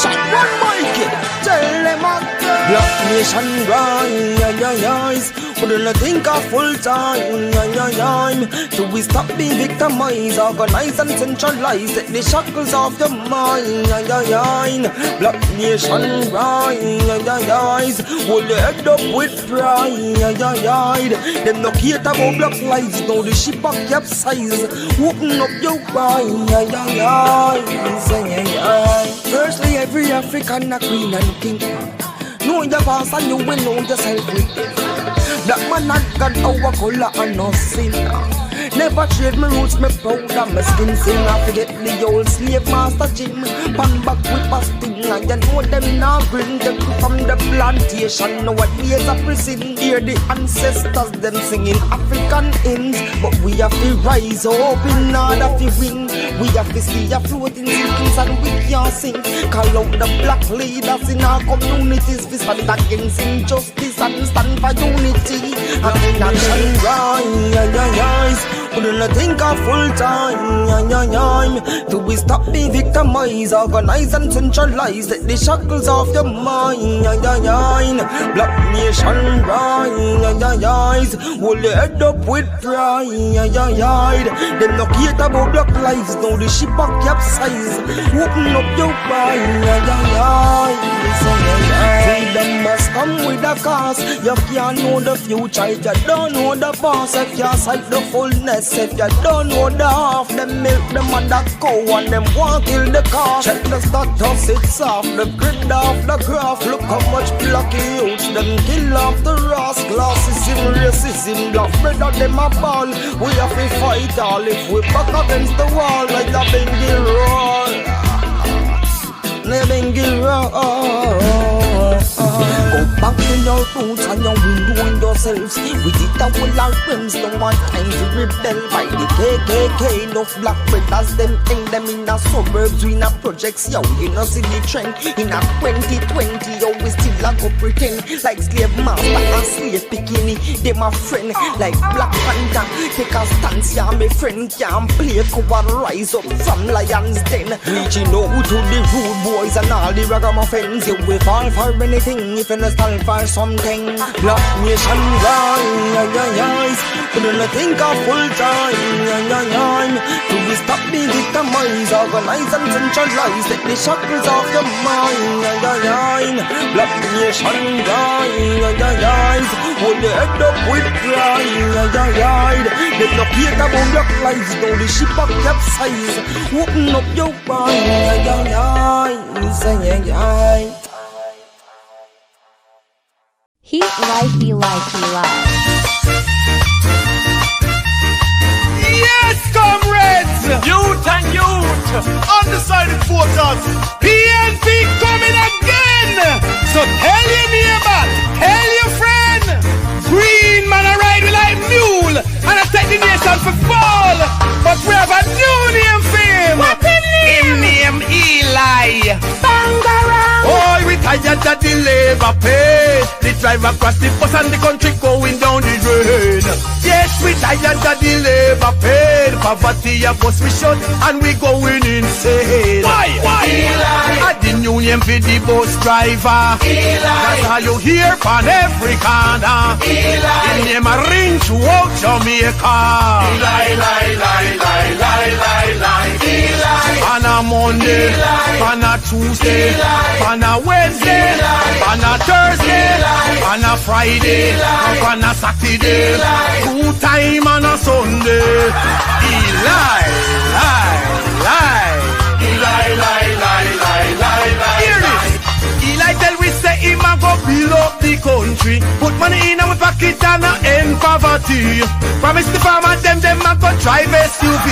shot one Mikey. Tell them Black nation rise. Wouldn't think of full time. So we stop being victimized, organize and centralize. Take the shackles off your mind. Black nation rise. Hold your head up with pride. Them no care about black lives. Now the ship a capsize. Open up your eyes. Firstly, every African a queen and king. Know your past and you will know yourself with it. Black man not got our color and no sin. Never trade my roots, me proud of my skin. Sing I forget the old slave master Jim. Pan back with a sting. And you know them now bring them from the plantation. Nowadays a prison. Hear the ancestors them singing African hymns. But we have to rise up in order to win. We have to see a floating cities and we can't sing. Call out the black leaders in our communities. We stand against injustice and stand for unity. And in action rise. Wouldn't think of full time. Do we stop being victimized, organize and centralize? Take the shackles off your mind. Black nation rise. Hold your head up with pride. Them no care about black lives. Now the ship a capsize. Open up your eyes. Freedom must come with a cost. You can't know the future if you don't know the past. If you sight the fullness, if you don't know the half, them milk the mother cow and them want kill the calf. Check the status, it's off the grid off the graph. Look how much blocky youths them kill off the ras. Classism, racism, black brother them a ball. We have to fight all if we back against the wall like a Bengy roll. Bengy roll. Go back to your roots and your window and yourselves. We did that with our friends, no one time to rebel. By the KKK, enough black brothers, them hang them in the suburbs, we in a projects, yo, you know see the trend. In a 2020, yo, we still a go pretend like slave master and slave bikini. They my friend, like Black Panther. Take a stance, yeah, my friend can't play cover, rise up from lions den. Reaching out to the rude boys and all the ragamuffins. You will fall for anything if you no stand for something. Black nation rise. Couldn't think of full time. Do we stop being victimized, organize and centralize? Take the shackles off your mind. Black nation rise. Hold your head up with pride. They no care about black lives. Now the ship a capsize. Open up your eyes. Heat life, he life. Yes, comrades! Youth and youth! Undecided voters! PNP coming again! So tell your neighbor, tell your friend! Green man I ride with like mule, and I take the nation for fall! But we have a new name for him! What a name? Him name Eli! Bangarang! Oh, we tired of the labor pay. The drive across the bus and the country going down the drain. Yes, we tired of the labor pay. Poverty of us we shut and we going insane. Why? Eli! At the new name for the bus driver. Eli! That's how you hear from every corner. Eli! The name a ring throughout Jamaica. Eli! On a Monday, on a Tuesday, on a Wednesday, on a Thursday, on a Friday, on a Saturday, 2 times on a Sunday. Eli. Hear this. Eli tell we say him a go build up the country, put money in our pocket and end poverty. Promise the farmer them a go drive SUV.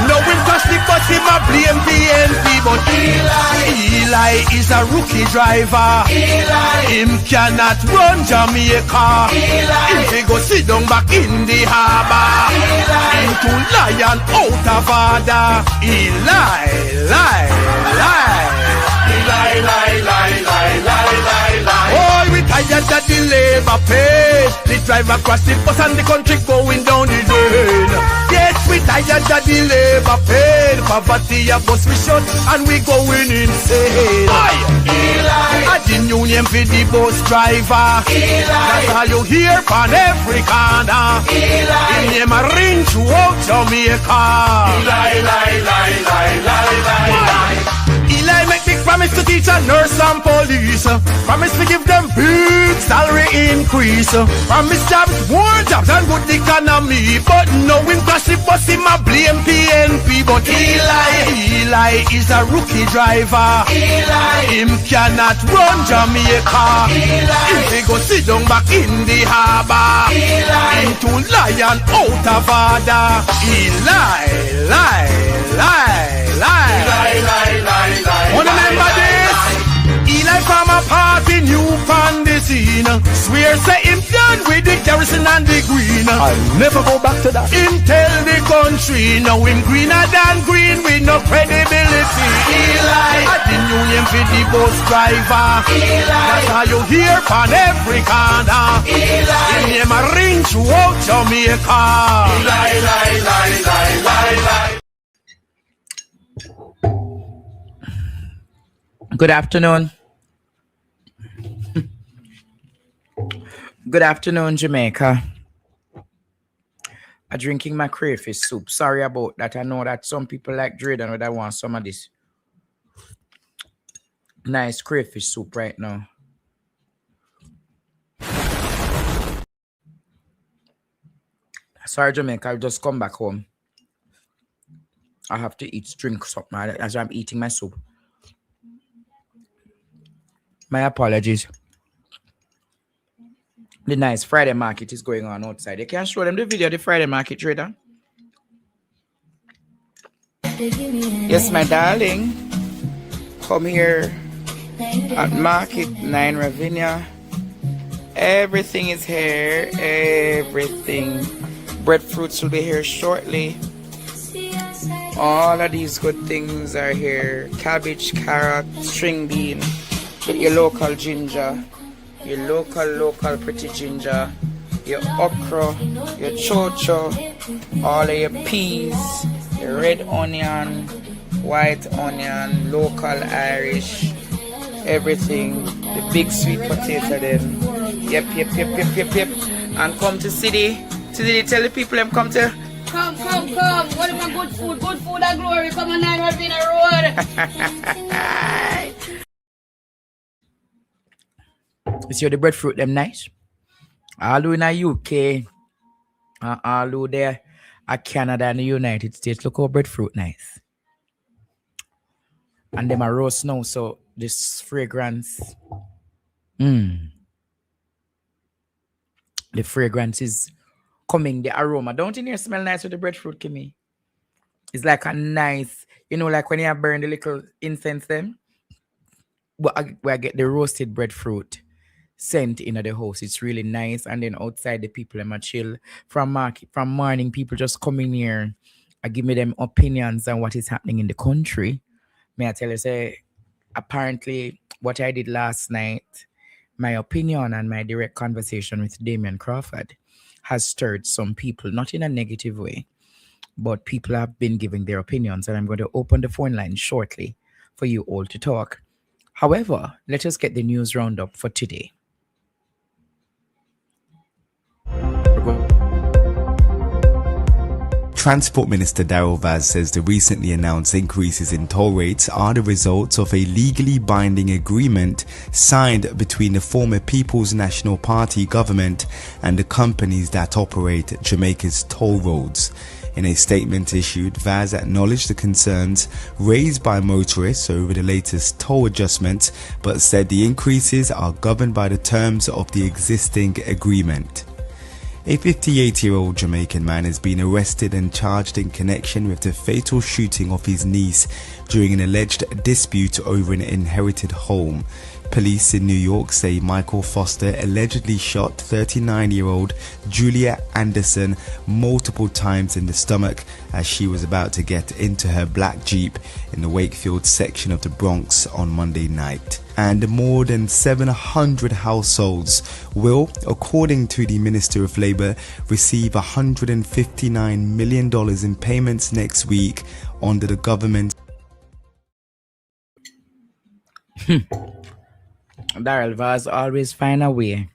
No him crash the bus, him a blame PNP. But Eli is a rookie driver. Him cannot run Jamaica. Him fi go sit down back in the harbour. Him too lion out of order. Eli. Oh, we tired of the labor pay. The driver across the bus and the country going down the drain. Yes, we tired of the labor pain. Poverty a bus we shut and we going insane. Eli, the new name for the bus driver. Eli, that's all you hear on every corner. Eli, the name a ring throughout Jamaica. Eli make big promise to teach a nurse and police. Promise to give them big salary increase. Promise jobs, more jobs and good economy. But no him crash the bus, him a blame PNP. But Eli is a rookie driver. Eli, him cannot run Jamaica. If he go sit down back in the harbour, him too lion out of order. Eli. Wanna remember this? Eli from a party new on the scene. Swear say him done with the garrison and the green. I'll never go back to that. Him tell the country now him greener than green with no credibility. Eli, the new name for the bus driver. Eli, that's how you hear on every corner. Eli, him name a ring throughout Jamaica. Eli. Good afternoon. Good afternoon, Jamaica. I'm drinking my crayfish soup. Sorry about that. I know that some people like dread and I want some of this nice crayfish soup right now. Sorry, Jamaica. I've just come back home. I have to drink something as I'm eating my soup. My apologies. The nice Friday market is going on outside. You can show them the video of the Friday market, trader. Yes, my darling. Come here at Market 9 Ravinia. Everything is here. Everything. Breadfruits will be here shortly. All of these good things are here. Cabbage, carrot, string bean. Get your local ginger, your local pretty ginger, your okra, your chocho, all of your peas, your red onion, white onion, local Irish, everything, the big sweet potato then. Yep. And come to city. Today tell the people them come to. Come. What is my good food and glory. Come on, 9 Ravinia Road. You see the breadfruit them nice? All in the UK, all there at Canada and the United States. Look how breadfruit nice. And them are roast now, so this fragrance. The fragrance is coming, the aroma. Don't you hear smell nice with the breadfruit, Kimmy? It's like a nice, like when you burn the little incense them. But I get the roasted breadfruit scent in the house. It's really nice. And then outside the people them a chill. From morning, people just come in here and give me them opinions on what is happening in the country. May I tell you, say, apparently what I did last night, my opinion and my direct conversation with Damian Crawford has stirred some people, not in a negative way, but people have been giving their opinions, and I'm going to open the phone line shortly for you all to talk. However, let us get the news roundup for today. Transport Minister Darrell Vaz says the recently announced increases in toll rates are the result of a legally binding agreement signed between the former People's National Party government and the companies that operate Jamaica's toll roads. In a statement issued, Vaz acknowledged the concerns raised by motorists over the latest toll adjustments, but said the increases are governed by the terms of the existing agreement. A 58-year-old Jamaican man has been arrested and charged in connection with the fatal shooting of his niece during an alleged dispute over an inherited home. Police in New York say Michael Foster allegedly shot 39-year-old Julia Anderson multiple times in the stomach as she was about to get into her black Jeep in the Wakefield section of the Bronx on Monday night. And more than 700 households will, according to the Minister of Labour, receive $159 million in payments next week under the government. Daryl Vaz always find a way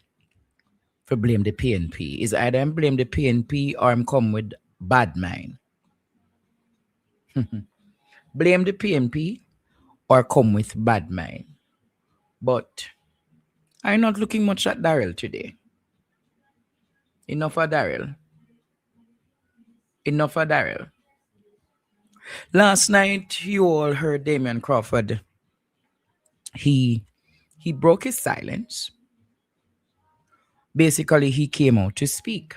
to blame the PNP. Is either I'm blame the PNP or I'm come with bad mind. Blame the PNP or come with bad mind. But I'm not looking much at Daryl today. Enough of Daryl. Enough of Daryl. Last night, you all heard Damian Crawford. He broke his silence. Basically, he came out to speak.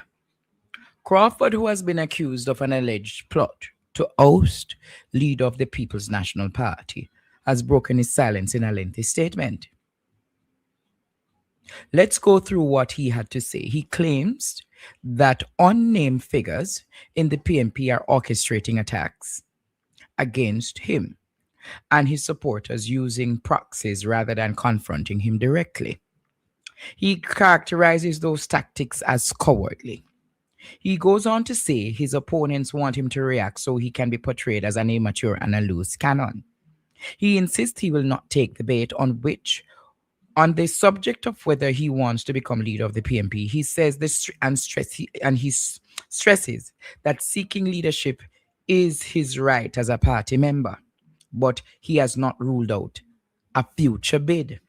Crawford, who has been accused of an alleged plot to oust leader of the People's National Party, has broken his silence in a lengthy statement. Let's go through what he had to say. He claims that unnamed figures in the PNP are orchestrating attacks against him and his supporters using proxies rather than confronting him directly. He characterizes those tactics as cowardly. He goes on to say his opponents want him to react so he can be portrayed as an immature and a loose cannon. He insists he will not take the bait on the subject of whether he wants to become leader of the PNP. He says this he stresses that seeking leadership is his right as a party member, but he has not ruled out a future bid.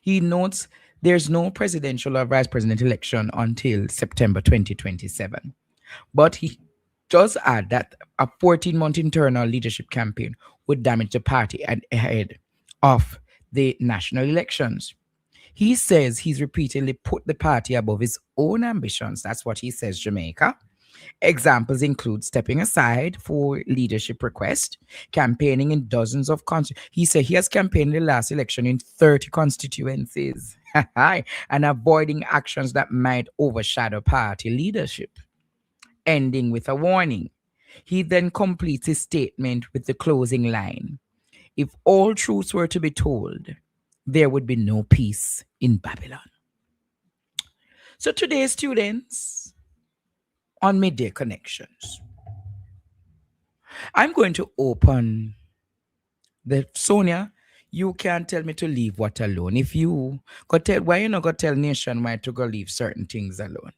He notes there's no presidential or vice president election until September 2027. But he does add that a 14-month internal leadership campaign would damage the party ahead of the national elections. He says he's repeatedly put the party above his own ambitions. That's what he says, Jamaica. Examples include stepping aside for leadership requests, campaigning in dozens of he said he has campaigned in the last election in 30 constituencies and avoiding actions that might overshadow party leadership, ending with a warning. He then completes his statement with the closing line. If all truths were to be told, there would be no peace in Babylon. So today, students, on Midday Connections, I'm going to open the Sonia. You can't tell me to leave what alone. If you go tell, why you not go tell Nationwide to go leave certain things alone?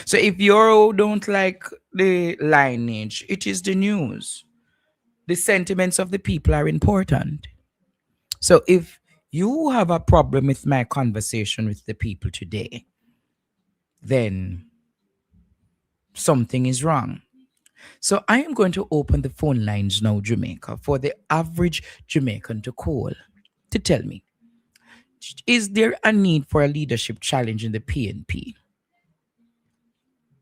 So if you don't like the lineage, it is the news. The sentiments of the people are important. So if you have a problem with my conversation with the people today, then something is wrong. So I am going to open the phone lines now, Jamaica, for the average Jamaican to call to tell me, is there a need for a leadership challenge in the PNP?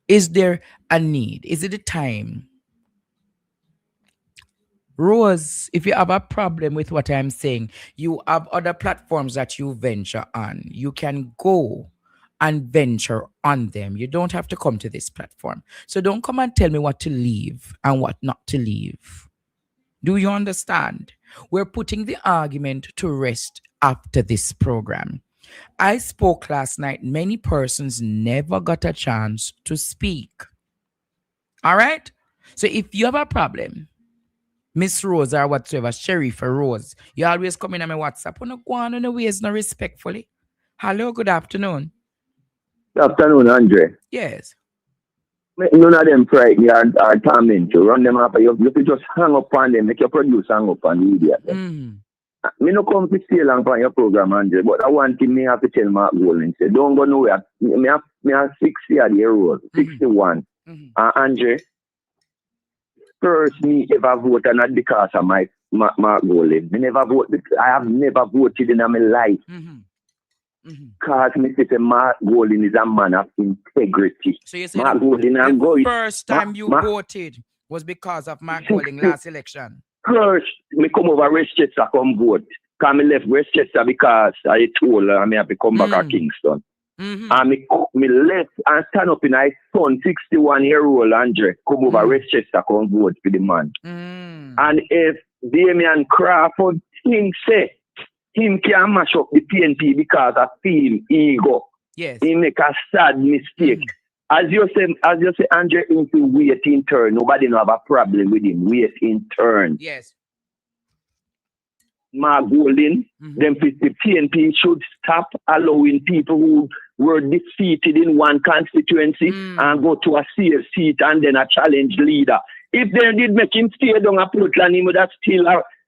Is there a need? Is it a time? Rose, if you have a problem with what I'm saying, you have other platforms that you venture on. You can go and venture on them. You don't have to come to this platform. So don't come and tell me what to leave and what not to leave. Do you understand? We're putting the argument to rest after this program. I spoke last night. Many persons never got a chance to speak. All right? So if you have a problem, Miss Rose or whatsoever, Sheriff or Rose, you always come in on my WhatsApp. You don't go on in the ways not respectfully. Hello, good afternoon. Good afternoon, Andre. Yes. None of them frighten you or torment you. Run them up. You could just hang up on them, make your producer hang up on the idiot. Me no come to stay long on your program, Andre, but I want him me have to tell Mark Golden, say, don't go nowhere. Me have 60 at the road, 61. Andre, first me ever vote and not because of my Mark Golden. I have never voted in my life. Because me say Mark Golden is a man of integrity. So you say Mark Golden the first time you voted, was because of Mark Golding last election. First, me come over Westchester come vote. Because I left Westchester because I told her I have to come back at Kingston. And me left and stand up in my son, 61-year-old Andre, come over Westchester come vote for the man. And if Damian Crawford thinks him can mash up the PNP because of him ego. Yes. He make a sad mistake. As you say, Andre into wait in turn. Nobody no have a problem with him. Wait in turn. Yes. Mark Golding, then the PNP should stop allowing people who were defeated in one constituency and go to a safe seat and then a challenge leader. If they did make him stay down a Portland, he would have still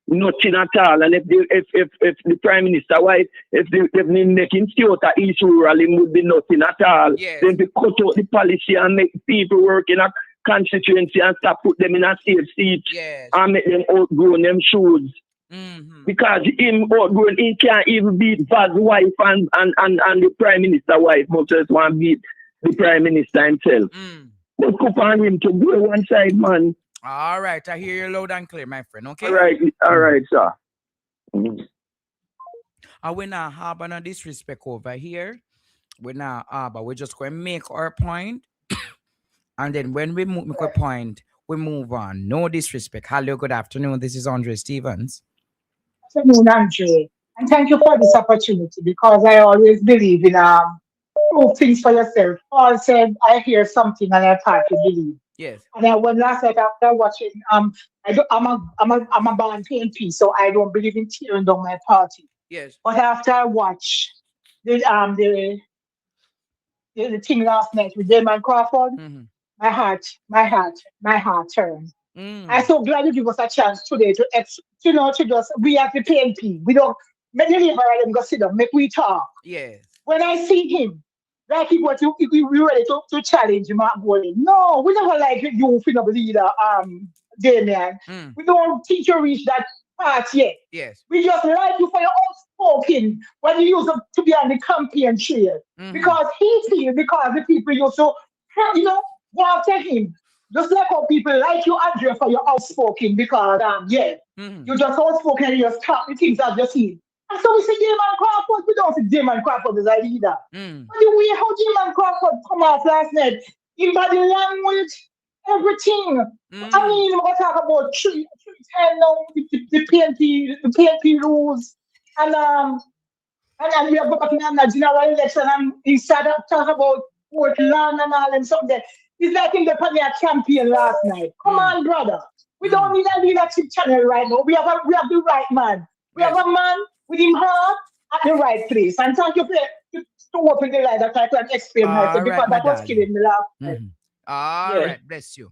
nothing at all. And if the Prime Minister wife, if they make him stay out of East Rural, it would be nothing at all. Yes. Then they cut out the policy and make people work in a constituency and stop put them in a safe seat and make them outgrow them shoes. Because him outgrown, he can't even beat Vaz's wife and the Prime Minister wife, but just want to beat the Prime Minister himself. Just go on him to go one side, man. All right, I hear you loud and clear, my friend. Okay. All right, sir. And we're not harbor no disrespect over here. We're not harbor. We're just going to make our point, and then when we make a point, we move on. No disrespect. Hello, good afternoon. This is Andre Stevens. Good afternoon, Andre. And thank you for this opportunity because I always believe in prove things for yourself. Paul said, I hear something and I thought to believe. Yes. And then when last night after watching, I'm a born PNP, so I don't believe in tearing down my party. Yes. But after I watch the thing last night with Damon Crawford, my heart turned. I'm so glad you give us a chance today to just we have the PNP. We don't make the neighbor them go sit down, make we talk. Yes. When I see him, like we ready to challenge Mark Golding. No, we never like you, leader, Damian. We don't think you reach that part yet. Yes. We just like you for your outspoken when you used to be on the campaign trail. Because he feels because the people used to, go after him. Just like how people like you, Andrea, for your outspoken because, you just outspoken and you just talk the things I've just seen. And so we see Damon Crawford, we don't see Damon Crawford as a leader. But the way how Damon Crawford come off last night, in body language, everything. I mean, we're going to talk about 310 now, the PNP rules. And we have got back in the general election and he started talking about Portland and all and something. It's like in the campaign last night. Come on, brother. We don't need a leadership channel right now. We have the right man. We have a man with him heart at the right place. And thank you to open the light that I can explain myself because that was killing me last night. All right, bless you.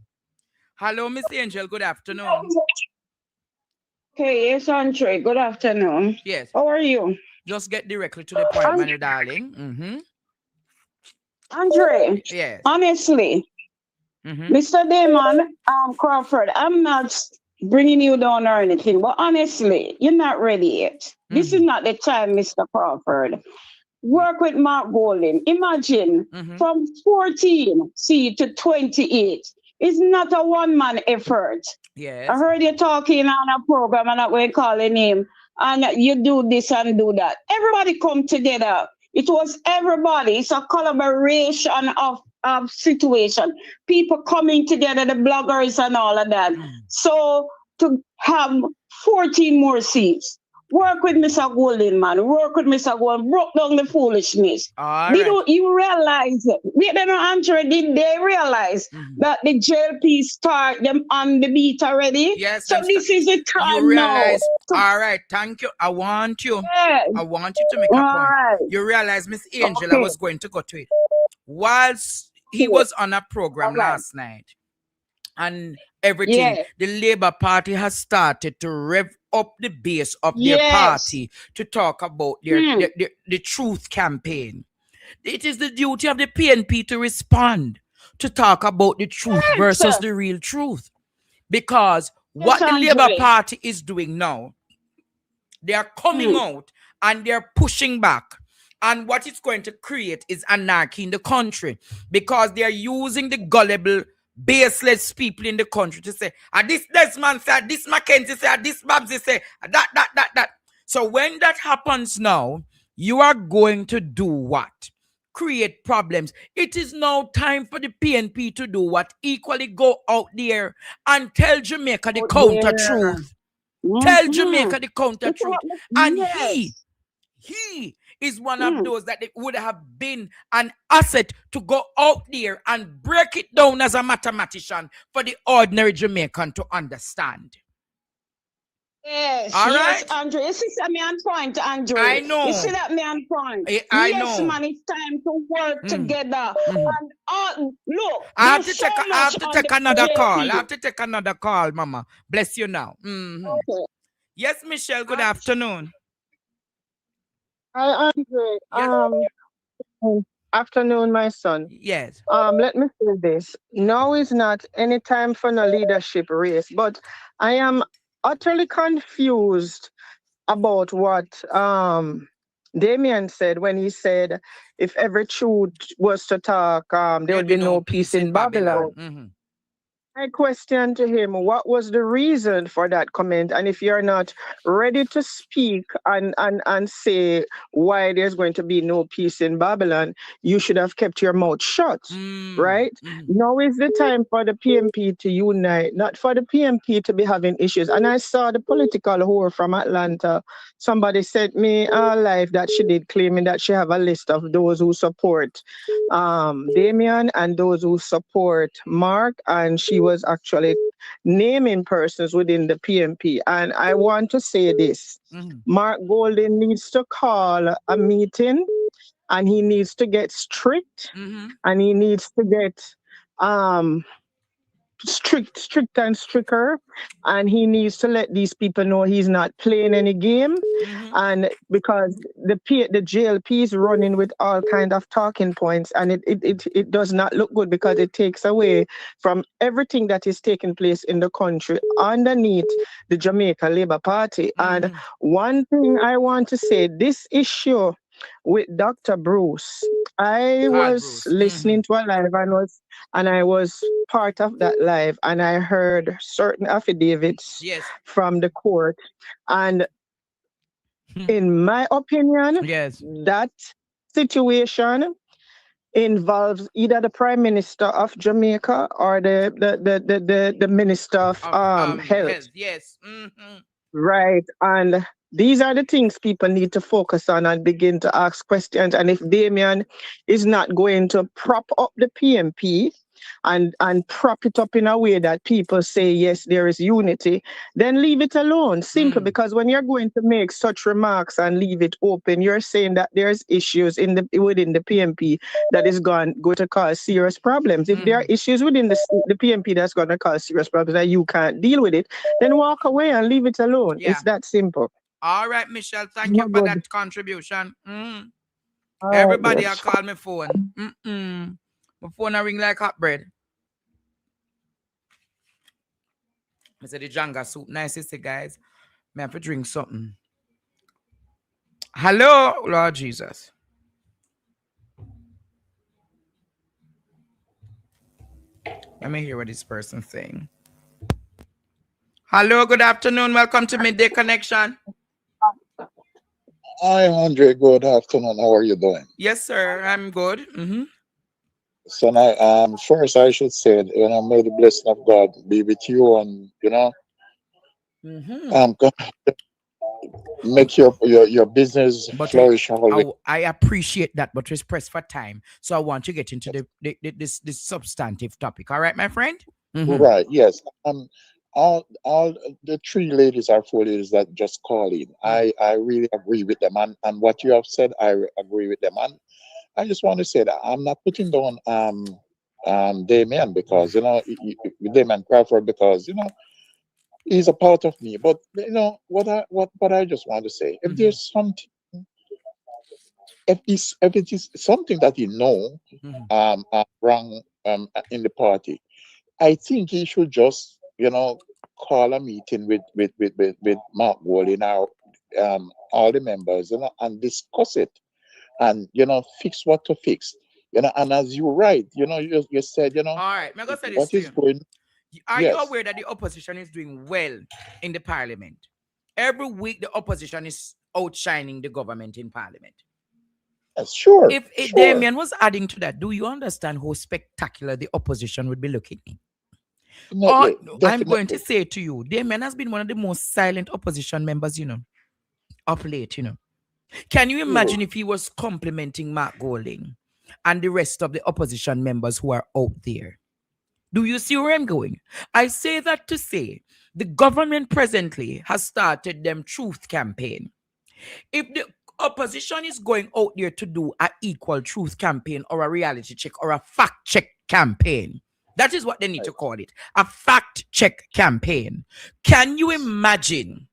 Hello, Miss Angel. Good afternoon. Okay, yes, Andre. Good afternoon. Yes. How are you? Just get directly to the point, my darling. Andre. Yes. Honestly, Mr. Damon Crawford, I'm not bringing you down or anything, but honestly, you're not ready yet. This is not the time, Mr. Crawford. Work with Mark Golding. Imagine from 14 to 28. It's not a one-man effort. Yes. I heard you talking on a program and we're calling him, and you do this and do that. Everybody come together. It was everybody. It's a collaboration of situation. People coming together, the bloggers and all of that. So to have 14 more seats, work with Mr. Golding, man. Work with Mr. Golding. Broke down the foolishness. You realize it. Did they realize that the JLP start them on the beat already? Yes. So this is the time you realize, now. All right, thank you. I want you. Yes. I want you to make a point. Right. You realize, Miss Angel, I was going to go to it. Whilst he was on a program last night and everything, the Labour Party has started to rev up the base of their party to talk about the truth campaign. It is the duty of the PNP to respond, to talk about the truth versus the real truth. Because what the Labour Party is doing now, they are coming out and they're pushing back. And what it's going to create is anarchy in the country because they are using the gullible baseless people in the country to say, this Desmond said, this Mackenzie said, this Babsy say, that. So when that happens now, you are going to do what? Create problems. It is now time for the PNP to do what? Equally go out there and tell Jamaica the counter truth. Tell Jamaica the counter truth. And he is one of those that it would have been an asset to go out there and break it down as a mathematician for the ordinary Jamaican to understand. Yes, all yes, right, Andrew. You see that me on point, Andrew. I know. You see that me on point. I yes, know. man, it's time to work together. And look, I have to take another call. I have to take another call, Mama. Bless you now. Okay. Yes, Michelle. Good afternoon. Hi, Andre. Yes. Afternoon, my son. Yes. Let me say this. Now is not any time for no leadership race, but I am utterly confused about what Damien said when he said if every truth was to talk, there would be no peace in Babylon. Mm-hmm. My question to him, what was the reason for that comment? And if you're not ready to speak and say why there's going to be no peace in Babylon, you should have kept your mouth shut, right? Now is the time for the PMP to unite, not for the PMP to be having issues. And I saw the political whore from Atlanta. Somebody sent me a live that she did, claiming that she have a list of those who support Damien and those who support Mark, and she was actually naming persons within the PMP. And I want to say this. Mark Golden needs to call a meeting, and he needs to get strict, and he needs to get strict and stricter, and he needs to let these people know he's not playing any game. And because the JLP is running with all kind of talking points, and it does not look good, because it takes away from everything that is taking place in the country underneath the Jamaica Labour Party. And one thing I want to say, this issue with Dr. Bruce, I was listening to a live and I was part of that live, and I heard certain affidavits from the court. And in my opinion, that situation involves either the Prime Minister of Jamaica or the Minister of Health. Yes. Right. And these are the things people need to focus on and begin to ask questions. And if Damien is not going to prop up the PMP and prop it up in a way that people say, yes, there is unity, then leave it alone. Simple, because when you're going to make such remarks and leave it open, you're saying that there's issues within the PMP that is going to cause serious problems. If there are issues within the PMP that's going to cause serious problems and you can't deal with it, then walk away and leave it alone. It's that simple. All right, Michelle, thank you for that contribution. Everybody I call my phone. My phone I ring like hot bread. I said the Janga soup. Nice to see, guys. I have to drink something. Hello, Lord Jesus. Let me hear what this person's saying. Hello, good afternoon. Welcome to Midday Connection. Hi, Andre. Good afternoon. How are you doing? Yes, sir. I'm good. So now, first I should say, may the blessing of God be with you, and make your business flourish. I appreciate that, but we're pressed for time, so I want to get into this substantive topic. All right, my friend. Right. Yes. All the three ladies or four ladies that just called in, I really agree with them, and what you have said, I agree with them, and I just want to say that I'm not putting down Damien, because Damien Crawford, because he's a part of me. But what I just want to say, if there's something, if it is something that wrong in the party, I think he should just call a meeting with Mark Walling, or all the members, and discuss it, and fix what to fix. And as you're right, you said, All right, I'm going to say this what to is you. going. Are you Yes, aware that the opposition is doing well in the parliament? Every week, the opposition is outshining the government in parliament. yes, sure, If sure. Damien was adding to that, do you understand how spectacular the opposition would be looking? Or Definitely, I'm going to definitely. say to you, Damien has been one of the most silent opposition members, of late, Can you imagine if he was complimenting Mark Golding and the rest of the opposition members who are out there? Do you see where I'm going? I say that to say the government presently has started them truth campaign. If the opposition is going out there to do an equal truth campaign or a reality check or a fact check campaign, that is what they need to call it, a fact check campaign. Can you imagine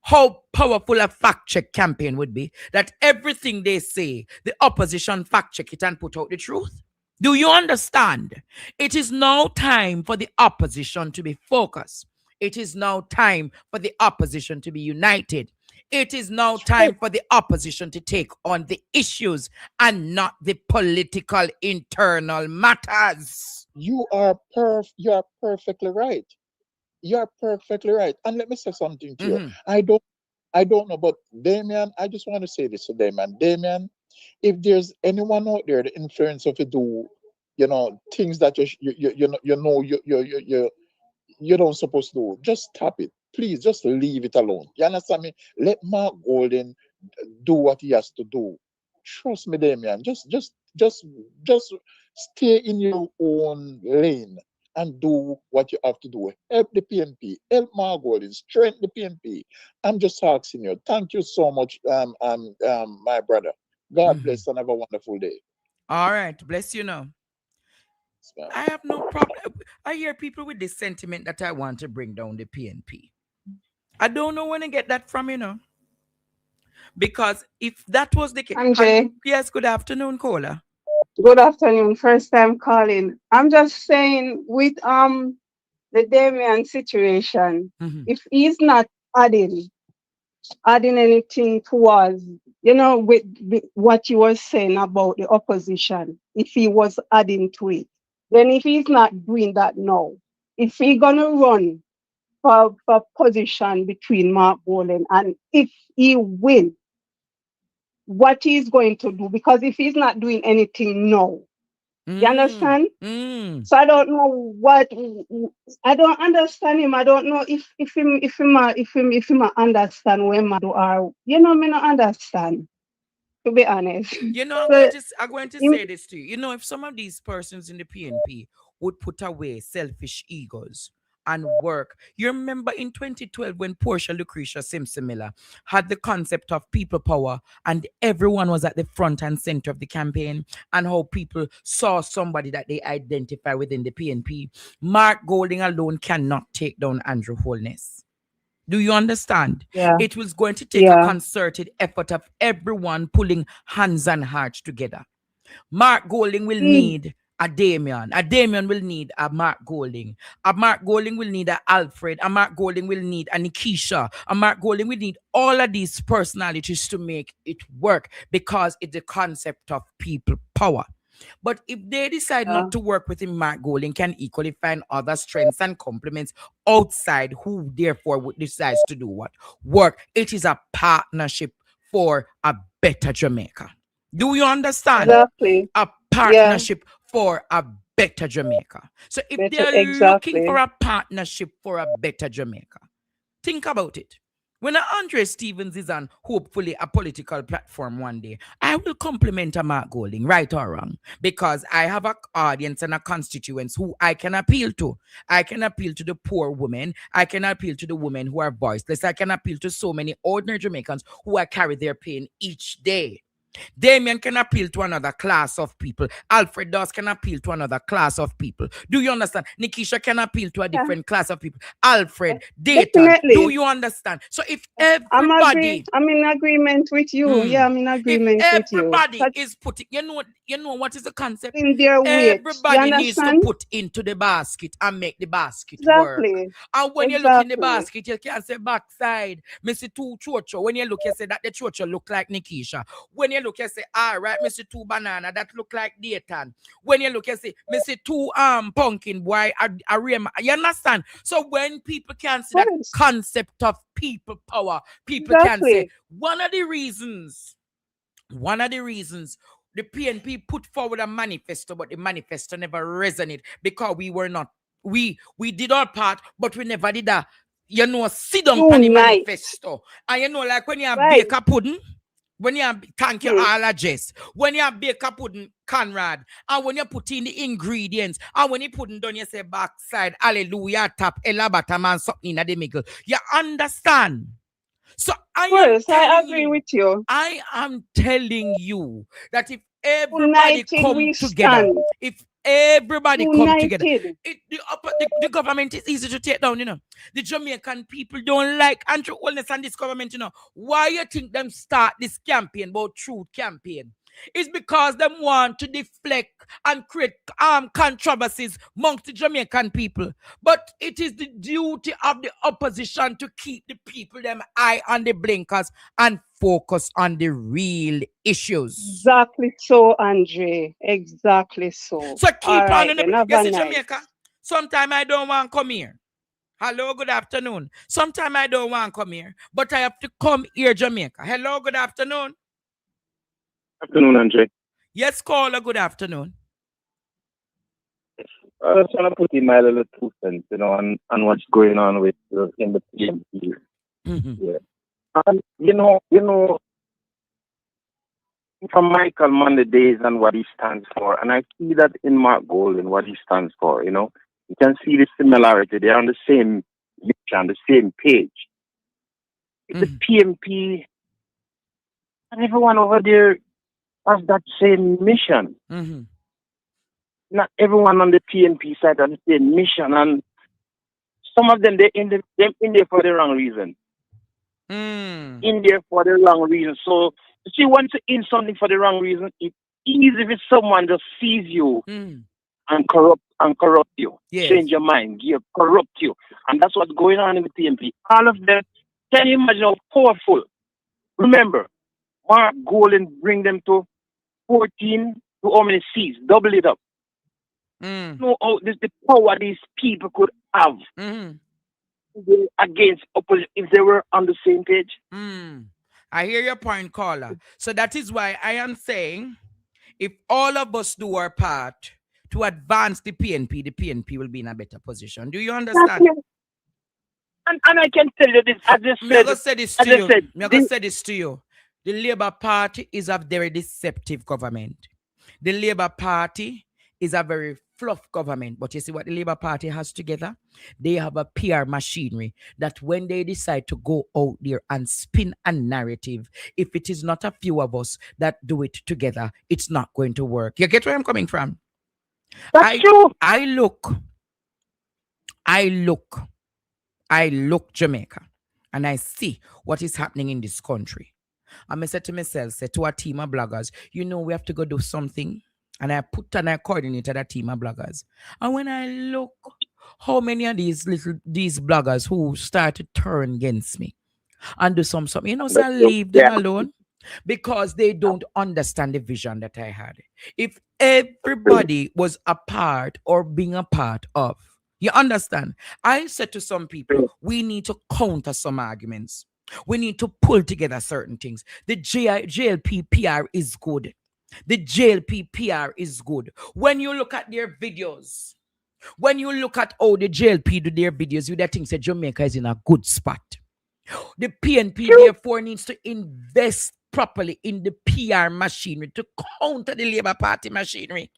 how powerful a fact check campaign would be that everything they say, the opposition fact check it and put out the truth? Do you understand? It is now time for the opposition to be focused. It is now time for the opposition to be united. It is now time for the opposition to take on the issues and not the political internal matters. You are perfectly right. You're perfectly right. And let me say something to you. I don't know, but Damien, I just want to say this to Damien. Damien, if there's anyone out there, the influence of you do, things that you don't supposed to do, just stop it. Please, just leave it alone. You understand me? Let Mark Golden do what he has to do. Trust me, Damien. Just stay in your own lane and do what you have to do. Help the PNP. Help Mark Golden. Strengthen the PNP. I'm just asking you. Thank you so much, my brother. God bless and have a wonderful day. All right. Bless you now. I have no problem. I hear people with this sentiment that I want to bring down the PNP. I don't know when to get that from, because if that was the case. Andre. Yes, good afternoon, caller. Good afternoon. First time calling. I'm just saying with the Damien situation, if he's not adding anything towards, with what you were saying about the opposition, if he was adding to it, then if he's not doing that now, if he gonna run for position between Mark Boland and if he win, what he's going to do, because if he's not doing anything now, you understand? So I don't know I don't understand him. I don't know if him understand when I do or me not understand, to be honest. I'm going to say this to you. If some of these persons in the PNP would put away selfish egos and work. You remember in 2012 when Portia Lucretia Simpson Miller had the concept of people power and everyone was at the front and center of the campaign and how people saw somebody that they identify within the PNP. Mark Golding alone cannot take down Andrew Holness. Do you understand? Yeah. It was going to take a concerted effort of everyone pulling hands and hearts together. Mark Golding will need a Damien. A Damien will need a Mark Golding. A Mark Golding will need a Alfred. A Mark Golding will need a Nikisha. A Mark Golding will need all of these personalities to make it work because it's the concept of people power. But if they decide not to work with him, Mark Golding can equally find other strengths and complements outside who therefore decides to do what? Work. It is a partnership for a better Jamaica. Do you understand? Exactly. A partnership for a better Jamaica. So if they're looking for a partnership for a better Jamaica, think about it. When Andre Stevens is on, hopefully, a political platform one day, I will compliment a Mark Golding, right or wrong, because I have an audience and a constituents who I can appeal to. I can appeal to the poor women. I can appeal to the women who are voiceless. I can appeal to so many ordinary Jamaicans who are carry their pain each day. Damien can appeal to another class of people. Alfred Doss can appeal to another class of people. Do you understand? Nikisha can appeal to a different class of people. Alfred, Dayton. Do you understand? So if everybody... I'm in agreement with you. Yeah, I'm in agreement with you. Everybody is putting... You know what is the concept? In their weight. Everybody needs to put into the basket and make the basket work. And when you look in the basket, you can't say backside. Missy two chocho. When you look, you say that the chocho look like Nikisha. When you look, you say, all right, me see two banana that look like Dayton. When you look, you say, me see two pumpkin boy, you understand? So when people can see that concept of people power, people can say one of the reasons the PNP put forward a manifesto, but the manifesto never resonated because we did our part, but we never did a sit down on the manifesto. And like when you have bake a pudding, when you have thank you all Jess, when you have bake a pudding, Conrad, and when you put in the ingredients, and when you put in down, you say backside, hallelujah, tap, elabata man, something in the middle. You understand? So I agree with you. I am telling you that if everybody come together, the government is easy to take down, The Jamaican people don't like Andrew Holness and this government, Why you think them start this campaign about truth campaign? It's because them want to deflect and create controversies amongst the Jamaican people. But it is the duty of the opposition to keep the people them eye on the blinkers and focus on the real issues. Exactly so, Andre. Exactly so. So keep on in the you see, Jamaica. Sometimes I don't want to come here. Hello, good afternoon. Sometimes I don't want to come here, but I have to come here, Jamaica. Hello, good afternoon. Afternoon, Andre. Yes, caller, good afternoon. I was trying to put in my little 2 cents, on what's going on with in the PMP. Yeah. From Michael Monday days and what he stands for, and I see that in Mark Golden, what he stands for, you can see the similarity. They're on the same mission, the same page. The PMP and everyone over there has that same mission. Not everyone on the PNP side has the same mission, and some of them they're in there for the wrong reason. In there for the wrong reason. So if you want to in something for the wrong reason, it's easy if someone just sees you and corrupt you, change your mind, corrupt you, and that's what's going on in the PNP. All of them. Can you imagine how powerful? Remember, Mark Golden bring them to 14 to how many seats? Double it up. Know how the power these people could have against opposition if they were on the same page. I hear your point, caller. So that is why I am saying if all of us do our part to advance the PNP will be in a better position. Do you understand? And I can tell you this, as I said, I'm going to say this to you. The Labour Party is a very deceptive government. The Labour Party is a very fluff government. But you see what the Labour Party has together? They have a PR machinery that when they decide to go out there and spin a narrative, if it is not a few of us that do it together, it's not going to work. You get where I'm coming from? That's true. I look Jamaica and I see what is happening in this country. And I said to myself, to a team of bloggers, we have to go do something. And I coordinated a team of bloggers. And when I look how many of these bloggers who start to turn against me and do something, so I leave them alone because they don't understand the vision that I had. If everybody was a part or being a part of, you understand? I said to some people, we need to counter some arguments. We need to pull together certain things. The JLP PR is good. The JLP PR is good. When you look at their videos, when you look at how the JLP do their videos, you think that Jamaica is in a good spot. The PNP therefore needs to invest properly in the PR machinery to counter the Labour Party machinery.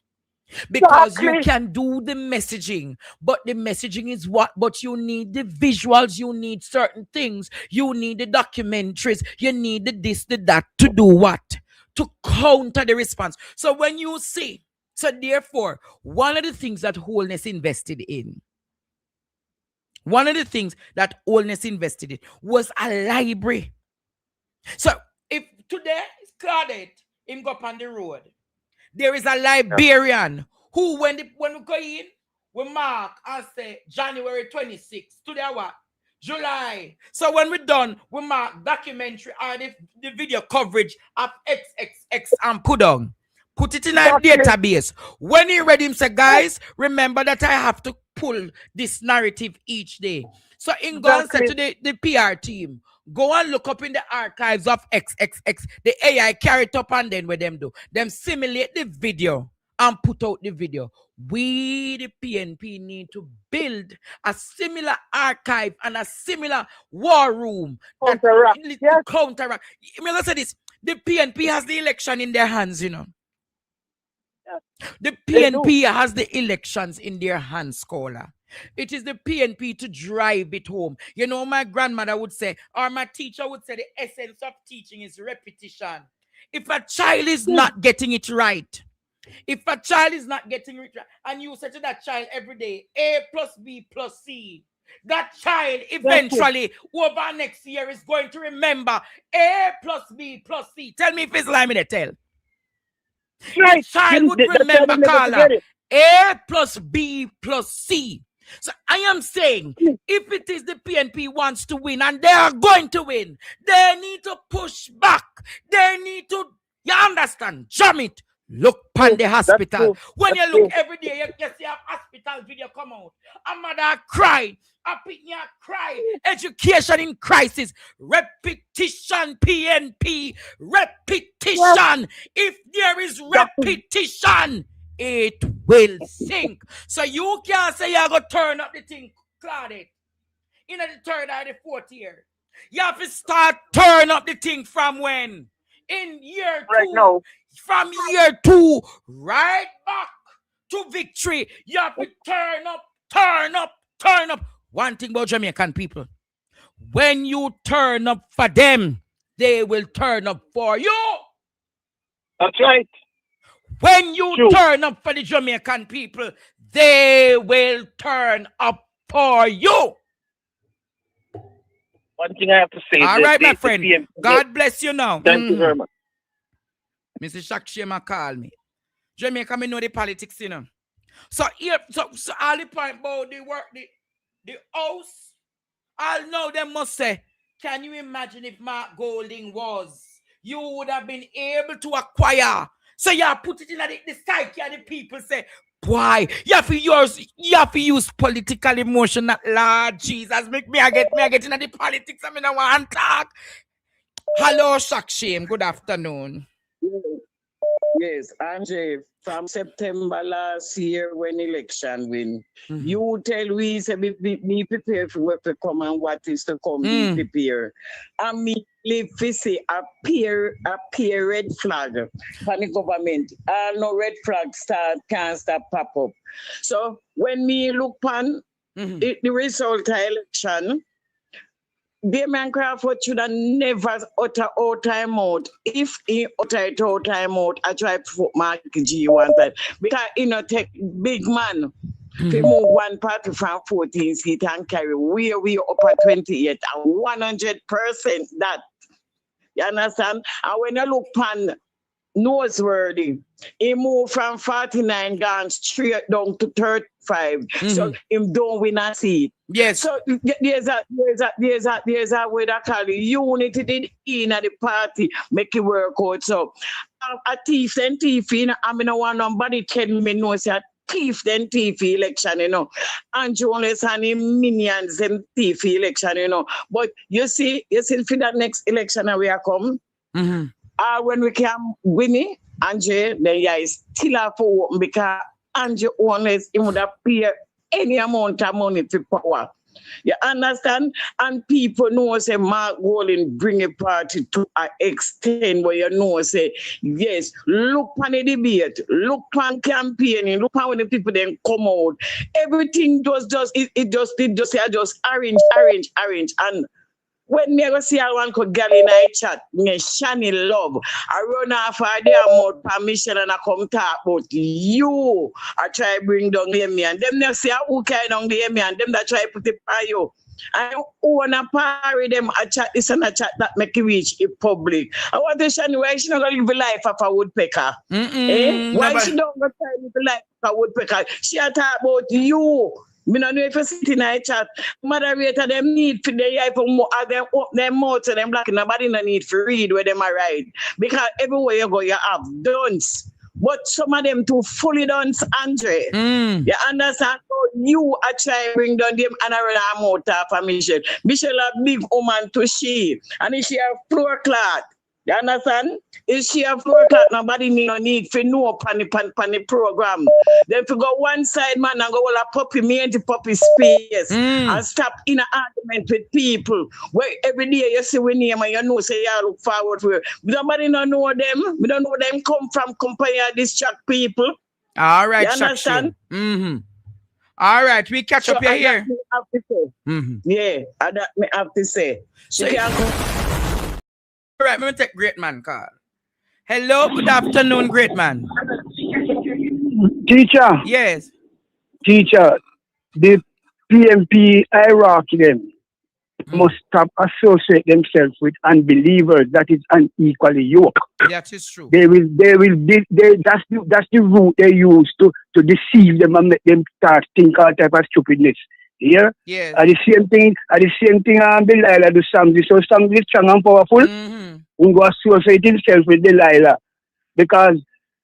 Because you can do the messaging, but the messaging is what? But you need the visuals, you need certain things, you need the documentaries, you need the this, the that to do what? To counter the response. So when you see, so therefore, one of the things that Wholeness invested in was a library. So if today is Claudette, him go up on the road, there is a librarian who, when we go in, we mark and say January 26th. Today what? July. So when we're done, we mark documentary or the video coverage of XXX and put on. Put it in a database. When he ready, him say, guys, remember that I have to pull this narrative each day. So in go and say to the PR team, go and look up in the archives of XXX. The AI carry it up and then what them do. Them simulate the video and put out the video. We, the PNP, need to build a similar archive and a similar war room. Counteract. Yes. Counteract. I mean, let's say this. The PNP has the election in their hands, you know. The PNP has the elections in their hands, scholar. It is the PNP to drive it home. You know, my grandmother would say, or my teacher would say, the essence of teaching is repetition. If a child is not getting it right, and you say to that child every day, A plus B plus C, that child eventually over next year is going to remember A plus B plus C. Tell me if it's lying in the tell. Right. The child would remember, Carla, A plus B plus C. So I am saying, if it is the PNP wants to win, and they are going to win, they need to push back. They need to, you understand, jam it. Look pan the hospital. When you look every day, you see a hospital video come out. A mother cry, a picnic cry, education in crisis, repetition, PNP, repetition. If there is repetition, it will sink. So you can't say you're going to turn up the thing, Claudette, in the third or the fourth year. You have to start turn up the thing from when? In year 2. Right now. From year 2, right back to victory. You have to turn up, turn up, turn up. One thing about Jamaican people, when you turn up for them, they will turn up for you. That's right. When you turn up for the Jamaican people, they will turn up for you. One thing I have to say. All right, my friend. God bless you now. Thank you very much. Mr. Shakshema call me. Jamaica, me know the politics, you know. So here, so all the point about the work, the house, I'll know them must say, can you imagine if Mark Golding was? You would have been able to acquire. So you put it in the psyche and the people say, boy, you have to use political emotion, not Lord Jesus. Make me I get into the politics. I mean, I want to talk. Hello, Shakshim. Good afternoon. Yes, Angie, from September last year when election win, you tell we say me prepare for what to come and what is to come, be prepare. And me live to see appear red flag for the government. No red flag can't start pop up. So when me look on the result of election, Damian Crawford should have never utter all time out. If he utter it all time out, I try to put Mark G one time. Because he not take big man to move one party from 14 seat and carry we up at 28 and 100% that. You understand? And when you look pan noseworthy, he moved from 49 gone straight down to 35. So him don't win a seat. Yes. So there's a way that call it unity did in at the party, make it work out. So a thief and thief, you know, I mean, one nobody tell me no say a thief then thief election, you know. And journalists and minions them thief election, you know. But you see for that next election we are come. When we can win it, Angie, then yeah, it's still a for because Angie honest, it would appear any amount of money to power. You understand? And people know say Mark Golding bring a party to an extent where you know say, yes, look on the debate, look on campaigning, look on when the people then come out. Everything just arrange. And when me go see a one could girl in a chat, me shiny love. I run off of their mouth permission and I come talk about you. I try bring down the me and them they say who carry down the me and them that try put it by you. I wanna parry them a chat this and a chat that make it reach in public. I want to shine why she not gonna live a life of a woodpecker. Why she don't go try live a life of a woodpecker? She talk about you. Me no know if you sit in a chat. Moderator them need for the eye for more them open them mouth to them black. Nobody no need to read where them are right. Because everywhere you go, you have dunce. But some of them too fully dunce, Andre. You understand? So you are trying to bring down them and around mouth of Michelle. Michelle a big woman to she. And if she have floor cloth. You understand? If she have floor cloth, nobody need for no panic program. Then if you go one side, man, and go all a puppy, me and the puppy space. And stop in an argument with people. Where every day you see we name and you know say you look forward to it. Nobody don't know them. We don't know where them come from, compare distract people. All right, you understand? All right, we catch up here. Have to say. Yeah, that me have to say. So all right, I'm going to take Great Man call. Hello, good afternoon, Great Man. Teacher. Yes. Teacher, the PMP hierarchy them must stop associate themselves with unbelievers. That is unequally yoked. That is true. That's the route they use to deceive them and make them start think all type of stupidness. Yeah? Yes. The same thing, Delilah do something. So something strong and powerful. We go associate himself with Delilah. Because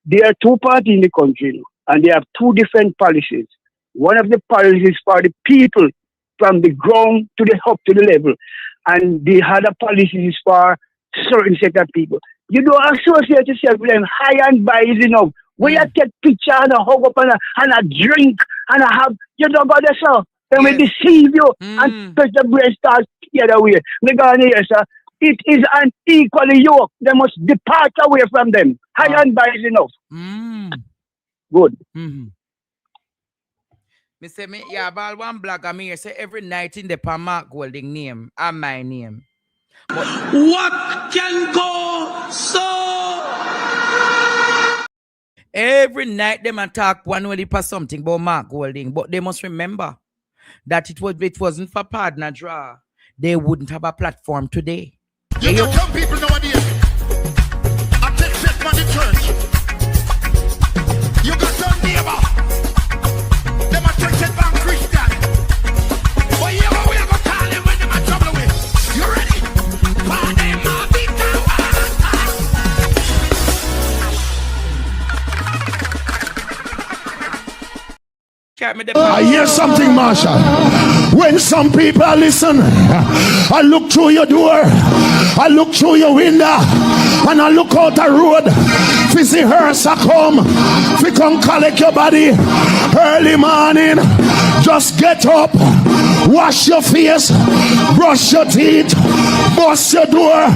there are two parties in the country and they have two different policies. One of the policies for the people from the ground to the up to the level. And the other policy is for certain set of people. You don't associate yourself with them high and by is enough. When you take picture and a hug up and a drink and a have, you don't go there, sir. They will deceive you and touch the brain starts the other way. Sir, it is unequally yoked. They must depart away from them. High and by is enough. Good. Me say me about one blogger me say every night in the Mark Golding name and my name. But what can go so? Every night them attack one only for something about Mark Golding, but they must remember that it wasn't for partner draw. They wouldn't have a platform today. You got some people nowadays. I take set from the church. You got some neighbor. Them a take set from Christian. But you know we are gonna call them when them a trouble with. You ready? For them a big I hear something, Marsha. When some people listen, I look through your door, I look through your window, and I look out the road. Fizzy hearse a come, we come collect your body early morning. Just get up, wash your face, brush your teeth, bust your door,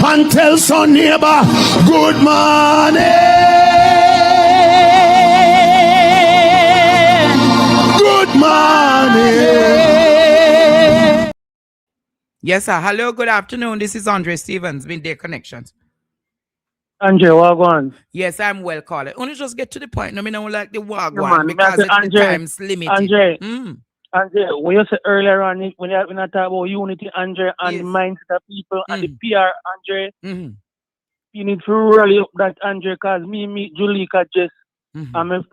and tell some neighbor, good morning. Good morning. Yes, sir. Hello, good afternoon. This is Andre Stevens, Midday Connections. Andre, Wagwan. Yes, I'm well called. Only just get to the point. No, me don't like the Wagwan because the time's limited. Andre, Andre, when you said earlier on, when you talk about unity, Andre, and the mindset of people and the PR, Andre, you need to really up that, Andre, because me meet Julika just, I'm a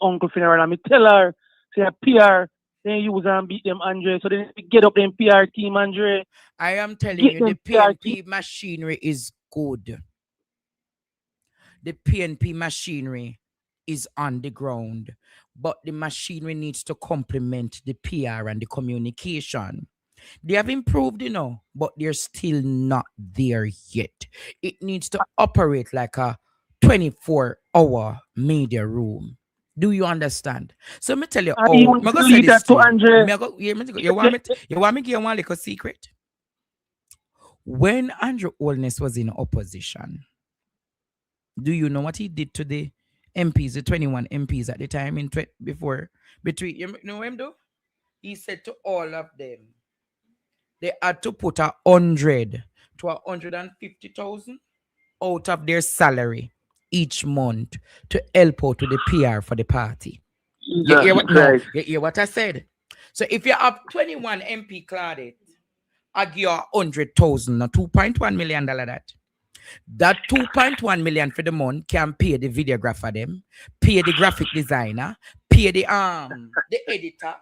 uncle funeral, and me tell her, say a PR, then use and beat them, Andre. So they get up them PR team, Andre. I am telling you, the PNP machinery is good. The PNP machinery is on the ground, but the machinery needs to complement the PR and the communication. They have improved, but they're still not there yet. It needs to operate like a 24-hour media room. Do you understand? So me tell you, you want me to give you one little secret? When Andrew Holness was in opposition, do you know what he did to the MPs, the 21 MPs at the time between you know him though? He said to all of them, they had to put 100 to 150,000 out of their salary each month to help out with the PR for the party. You hear what I said? So if you have 21 MP Claudette, I give you 100,000, 2.1 million that. That 2.1 million for the month can pay the videographer them, pay the graphic designer, pay the editor,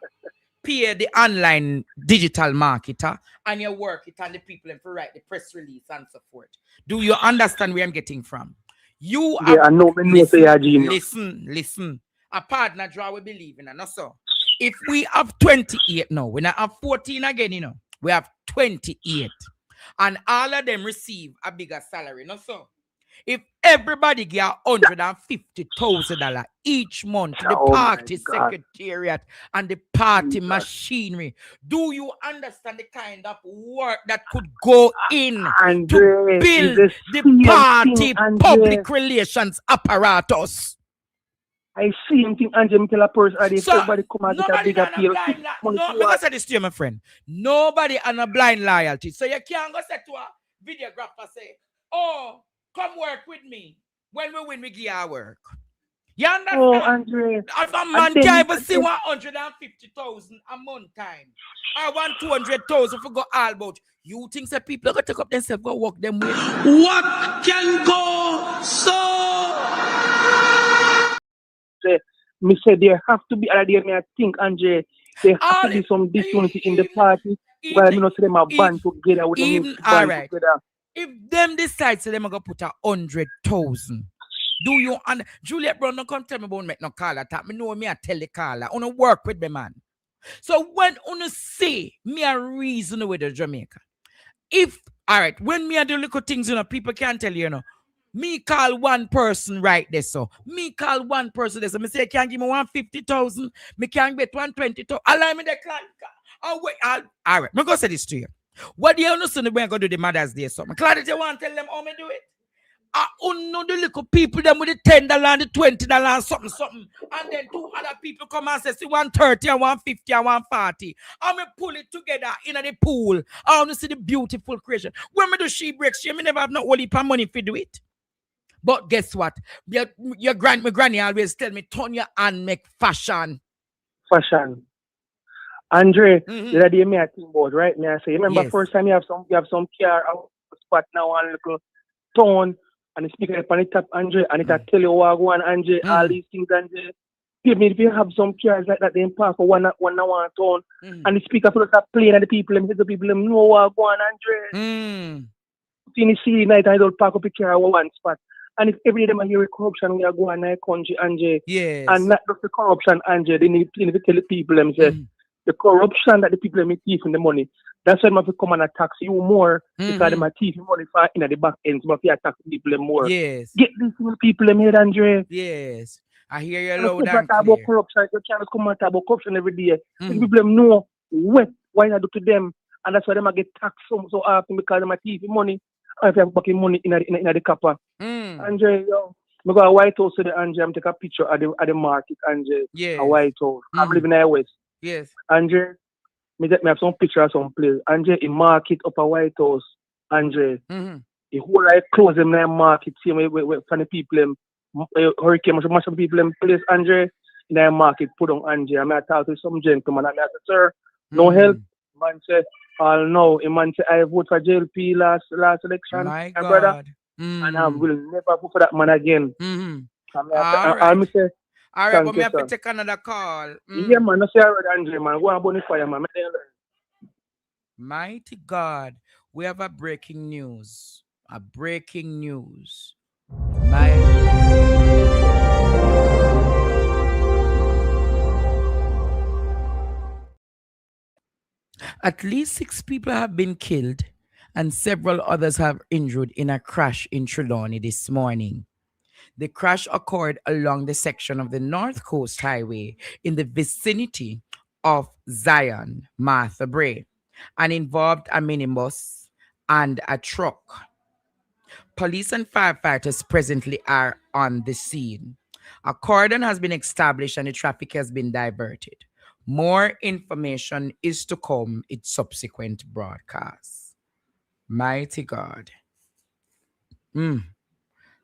pay the online digital marketer and you work it on the people and write the press release and so forth. Do you understand where I'm getting from? You Yeah, I know. Listen. A partner draw we believe in, and so if we have 28 now, we not have 14 again, you know. We have 28, and all of them receive a bigger salary, no so. If everybody get $150,000 each month to the party secretariat and the party machinery, do you understand the kind of work that could go in to build the party public relations apparatus? I see him think Andre tell a person everybody come and get a bigger pay. No, me say this to you, my friend. Nobody on a blind loyalty. So you can't go say to a videographer say, oh, come work with me. When we win, we give our work. You understand? Oh, Andre. If a man can't even see 150,000 a month time, I want 200,000 for go all about. You think that people are going to take up themselves, go work them way? What can go so? Me say there have to be other me I think, Andre, there have to be some disunity in the party. While me not see them a band together with them band together. If them decide to them are gonna put 100,000, do you and Juliet Brown don't come tell me about make no call attack. Me know me I tell the caller. I wanna work with the man. So when you say me a reason with the Jamaica, if all right, when me I do little things, you know, people can't tell you know. Me call one person right there, so. Me call one person there, so. Me say, can give me 150,000. Me can get 120,000. Allow me the call. Oh, wait. All right. I'm going to say this to you. What do you understand when I go to the Mother's Day? So, Claudia, you want to tell them how me do it? I know the little people them with the $10 and the $20 something. And then two other people come and say, see 130 and 150 and 140. And me pull it together in the pool. I want to see the beautiful creation. When me do she breaks, me never have no whole heap of money to do it. But guess what? My granny always tell me, turn your hand, make fashion. Fashion. Andre, the other day me I think about, right? Me I say, remember first time you have some car spot now and little tone and the speaker up on the top, Andre, and it tell you what go on, Andre, all these things, Andre. If you have some cars like that, they park for one tone, and the speaker for us playing and the people know what go on, Andre. In the city night, I don't park up a car at one spot. And if every day them hear corruption, we are going in the country, Andre. Yes. And not just the corruption, Andre. They need to tell the people themselves. The corruption that the people are thieving the money. That's why they have to come and tax you more because they are thieving money for in the back end. So they have to tax people more. Yes. Get these people in here, Andre. Yes. I hear you loud and clear. About corruption. You can't come and talk about corruption every day. The people know what I do to them. And that's why they get taxed so often because they are thieving money. If you have fucking money in the copper. Andre, yo, I go to White House today, Andre. I'm take a picture at the market, Andre. Yes. A White House. I'm living in the West. Yes. Andre, me have some picture of some place. Andre, in market up a White House. Andre, the whole like close them in the market. See me with funny people. Hurricane, much of people in place. Andre, in the market, put on Andre. I talk to some gentleman. I said, sir, no help. Man say, no, a man say I vote for JLP last election, my brother, and I will never vote for that man again. All right, say, but me have to take another call. Yeah, man, no say already, Andre, man, go and burn the fire, man. Mighty God, we have a breaking news. At least 6 people have been killed and several others have injured in a crash in Trelawney this morning. The crash occurred along the section of the North Coast Highway in the vicinity of Zion, Martha Bray, and involved a minibus and a truck. Police and firefighters presently are on the scene. A cordon has been established and the traffic has been diverted. More information is to come in subsequent broadcasts. Mighty God.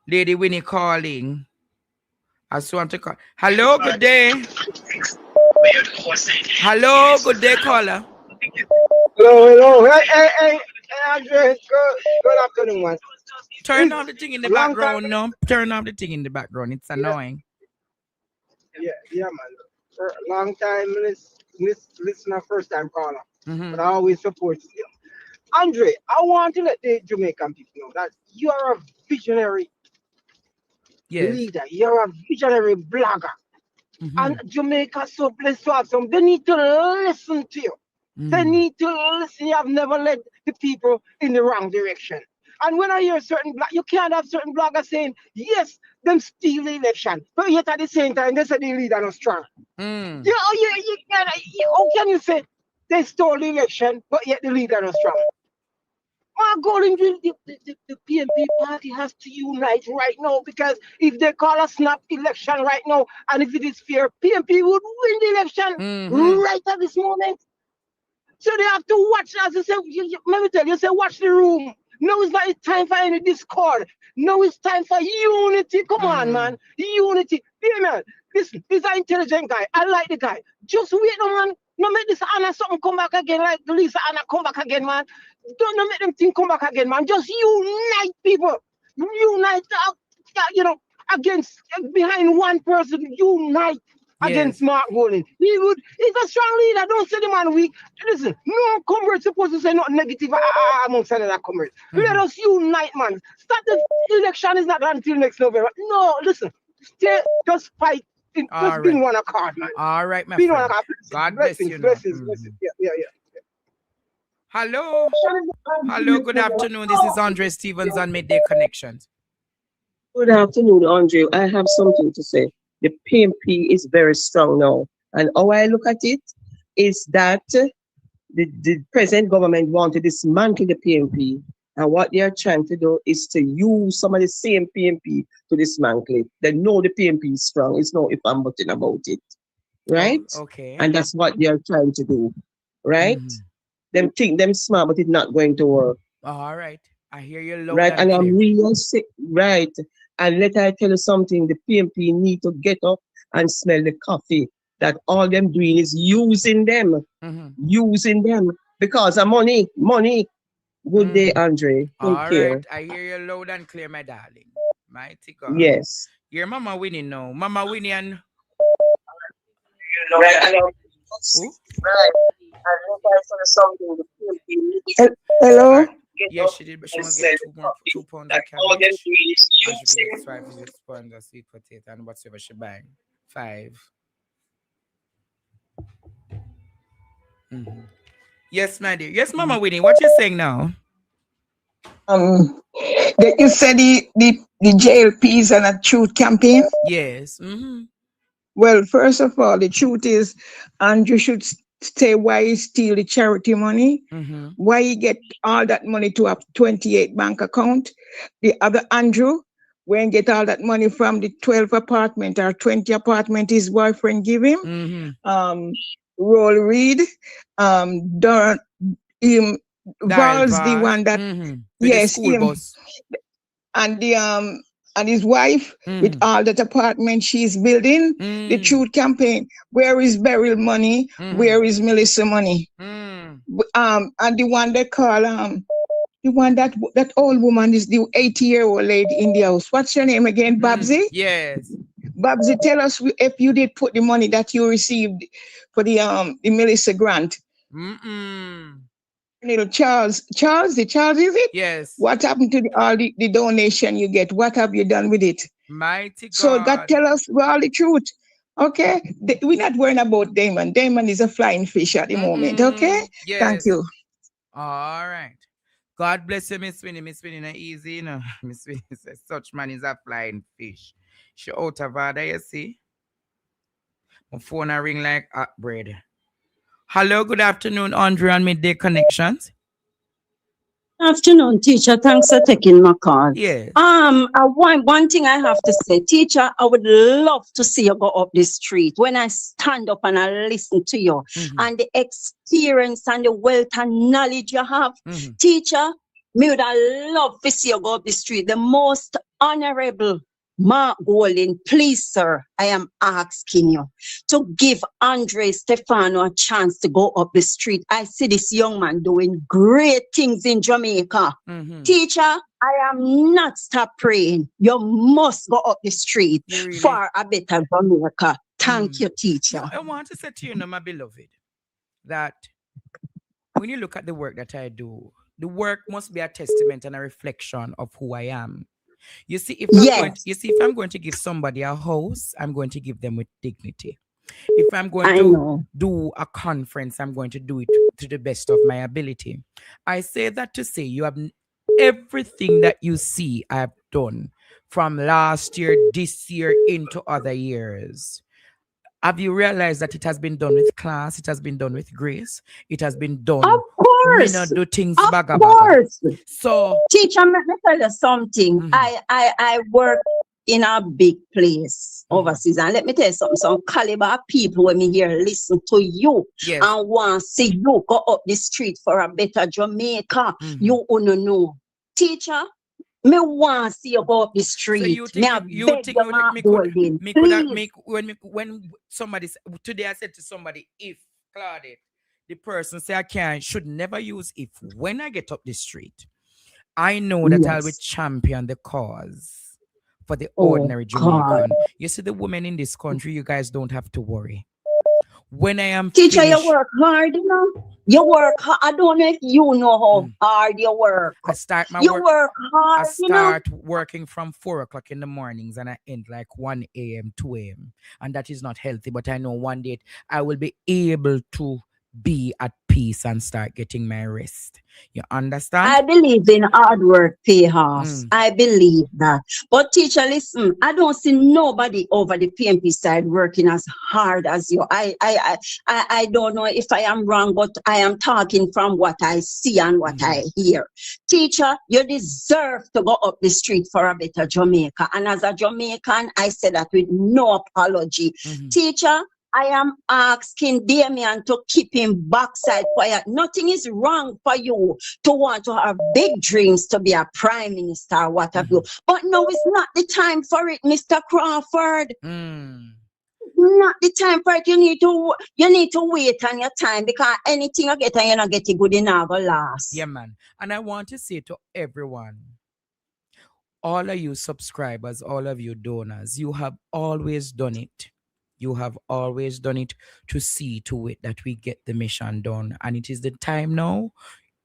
Lady Winnie calling. I just want to call. Hello, good day. Hello, good day, caller. Hello. Hey, Andre, good afternoon, man. Turn off the thing in the background, no. Turn off the thing in the background. It's annoying. Yeah, man. For a long time, listener, first time caller, but I always support you. Andre, I want to let the Jamaican people know that you are a visionary leader. You're a visionary blogger. And Jamaica so blessed to have some. They need to listen to you. They need to listen. You have never led the people in the wrong direction. And when I hear certain you can't have certain bloggers saying, yes, them steal the election. But yet at the same time, they say the leader not strong. You can't, how can you say they stole the election, but yet the leader not strong? My goal in the PNP party has to unite right now, because if they call a snap election right now, and if it is fair, PNP would win the election right at this moment. So they have to watch, as I say, let me tell you, say watch the room. No, it's not time for any discord. No, it's time for unity. Come on, man. Unity. Yeah, man. Listen, this is an intelligent guy. I like the guy. Just wait, no, man. No make this Anna something come back again, like Lisa Anna come back again, man. Don't make them think come back again, man. Just unite people. Unite, against, behind one person. Unite against Mark Golding. He's a strong leader. Don't say the man weak. Listen, no comrade supposed to say nothing negative amongst another comrade. Let us unite, man. Start the election is not until next November. No, listen. Stay, just fight. Just being one accord, man. All right, my being friend. one accord. God bless you. Blessings. Yeah. Hello. Hello, good afternoon. This is Andre Stevens on Midday Connections. Good afternoon, Andre. I have something to say. The PMP is very strong now. And how I look at it is that the present government want to dismantle the PMP. And what they are trying to do is to use some of the same PMP to dismantle it. They know the PMP is strong. It's no if I'm button about it. Right? Okay. And that's what they are trying to do. Right? Them think them smart, but it's not going to work. All right. I hear you loud Right? And clear. I'm really sick. Right. And let I tell you something, the PMP need to get up and smell the coffee. That all them doing is using them. Using them. Because of money. Good day, Andre. Take care. Right. I hear you loud and clear, my darling. Mighty God. Yes. Your Mama Winnie now. Mama Winnie and... Hello? Yes, she did, but she must get 2 pounds of cabbage. And she can get 5 pounds of sweet potato and whatever she buying. 5. Yes, my dear. Yes, Mama Winnie, what you saying now? You said the JLPs and a truth campaign? Yes. Well, first of all, the truth is Andrew should say why he steal the charity money, why he get all that money to a 28 bank account. The other Andrew, when get all that money from the 12 apartment or 20 apartment his boyfriend give him. Roll Reed, Val's the one that yes, him bus. And the and his wife with all that apartment she's building. The truth campaign. Where is Beryl money? Where is Melissa money? And the one they call the one that old woman is the 80-year-old lady in the house. What's your name again, Babsy? Yes. Babsy, tell us if you did put the money that you received for the Melissa grant. Little Charles, is it? Yes. What happened to all the donation you get? What have you done with it? Mighty God. So God tell us all the truth. Okay? We're not worrying about Damon. Damon is a flying fish at the moment. Okay? Yes. Thank you. All right. God bless you, Miss Winnie. Miss Winnie, not easy, you know. Miss Winnie says, such man is a flying fish. She out of order, you see. My phone a ring like hot bread. Hello, good afternoon, Andre on Midday Connections. Afternoon, teacher. Thanks for taking my call. Yes. One thing I have to say, teacher, I would love to see you go up the street. When I stand up and I listen to you and the experience and the wealth and knowledge you have, teacher, me would love to see you go up the street. The most honorable Mark Golding, please, sir, I am asking you to give Andre Stefano a chance to go up the street. I see this young man doing great things in Jamaica. Teacher, I am not stop praying. You must go up the street for a better Jamaica. Thank you, teacher. I want to say to you, my beloved, that when you look at the work that I do, the work must be a testament and a reflection of who I am. You see, if I'm going to give somebody a house, I'm going to give them with dignity. If I'm going to do a conference, I'm going to do it to the best of my ability. I say that to say you have everything that you see I've done from last year, this year, into other years. Have you realized that it has been done with class? It has been done with grace. It has been done. Of course. Me not do things Of baga course. baga. So, teacher, let me tell you something. I work in a big place overseas, and let me tell you something. Some caliber of people when me here listen to you and want to see you go up the street for a better Jamaica. You wanna know, teacher. Me want to see you go up the street. So you think me could make when somebody today I said to somebody, if Claudette, the person say I can't, should never use if. When I get up the street, I know that I will champion the cause for the ordinary Jamaican. You see, the women in this country, you guys don't have to worry. When I am teacher, finished, you work hard, you know. You work hard. I don't know if you know how hard you work. I start my work hard. I start working from 4 o'clock in the mornings and I end like 1 a.m., 2 a.m. And that is not healthy. But I know one day I will be able to be at peace and start getting my rest. You understand? I believe in hard work pay off. I believe that. But teacher, listen, I don't see nobody over the PMP side working as hard as you. I don't know if I am wrong, but I am talking from what I see and what I hear. Teacher, you deserve to go up the street for a better Jamaica. And as a Jamaican, I say that with no apology. Teacher, I am asking Damien to keep him backside quiet. Nothing is wrong for you to want to have big dreams to be a prime minister or what have you. But no, it's not the time for it, Mr. Crawford. Not the time for it. You need to wait on your time, because anything you get and you're not getting good enough will last. Yeah, man. And I want to say to everyone, all of you subscribers, all of you donors, you have always done it. You have always done it to see to it that we get the mission done. And it is the time now.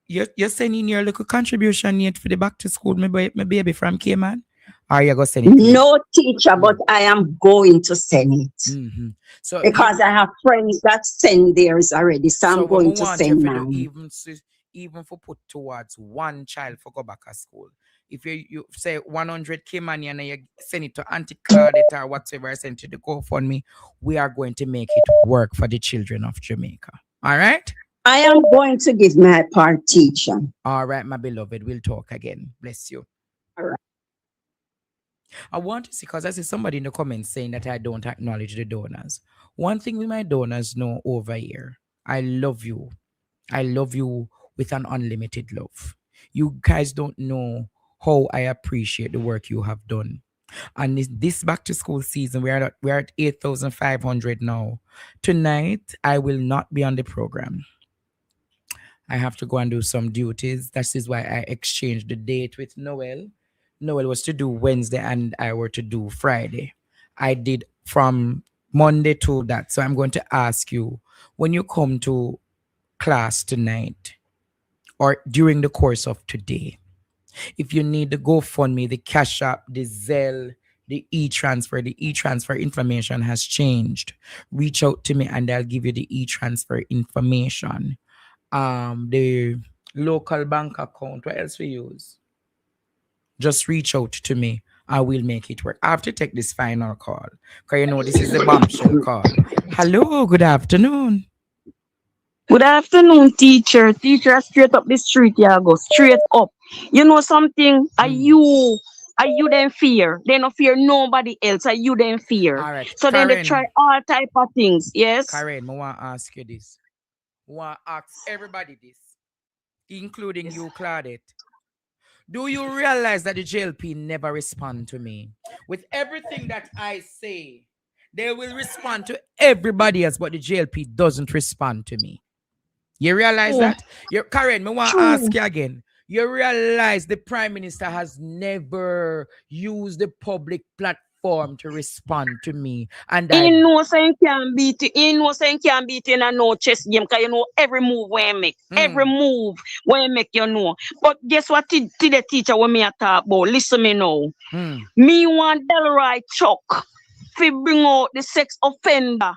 You're sending your little contribution yet for the back to school, my baby from Cayman? Or you go send it? No, teacher, but I am going to send it. So because I have friends that send theirs already. So I'm going to send mine. Even for put towards one child for go back to school. If you say 100K money and you send it to Auntie Claudette or whatever I send to the GoFundMe, we are going to make it work for the children of Jamaica. All right? I am going to give my part, teacher. All right, my beloved. We'll talk again. Bless you. All right. I want to see, because I see somebody in the comments saying that I don't acknowledge the donors. One thing with my donors know over here, I love you. I love you with an unlimited love. You guys don't know how I appreciate the work you have done. And this back to school season, we're at 8,500 now. Tonight, I will not be on the program. I have to go and do some duties. That is why I exchanged the date with Noel. Noel was to do Wednesday and I were to do Friday. I did from Monday to that. So I'm going to ask you, when you come to class tonight or during the course of today, if you need the GoFundMe, the Cash App, the Zelle, the e-transfer information has changed. Reach out to me and I'll give you the e-transfer information. The local bank account, what else we use? Just reach out to me. I will make it work. I have to take this final call because you know this is the bombshell call. Hello, good afternoon. Good afternoon, teacher. Teacher, straight up the street, you go straight up. You know something? Are you then fear? They don't fear nobody else. Are you then fear? All right. So Karen, then they try all type of things. Yes. Karen, I want to ask you this. I want to ask everybody this, including you, Claudette. Do you realize that the JLP never respond to me? With everything that I say, they will respond to everybody else, but the JLP doesn't respond to me. You realize that? Karen, I want to ask you again. You realize the Prime Minister has never used the public platform form to respond to me. And He I know saying can't beat it. He know saying can't beat it in a no chess game because you know every move when you make. Every move when you make, you know. But guess what the teacher when me a talk about? Listen me now. Me want Delroy Chuck to bring out the sex offender.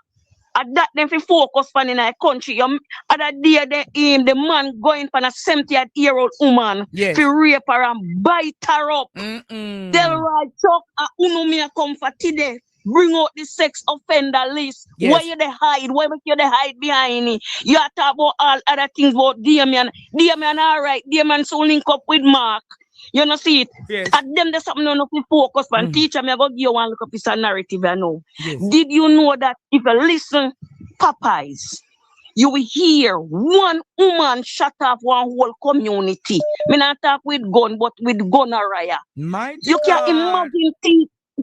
At that them fi focus on in our country. Other day the man going for a 70-year-old woman fi rape her and bite her up. Delroy Chuck uno me a come for today. Bring out the sex offender list. Why you they hide? Why make you they hide behind it? You are talk about all other things about Damian. Damian alright. Damian so link up with Mark. You know see it? At them there's something on to focus on. Teacher, me go give you one look up this narrative I know. Did you know that if you listen Popeyes, you will hear one woman shut off one whole community. Me not talk with gun, but with gonorrhea. You can imagine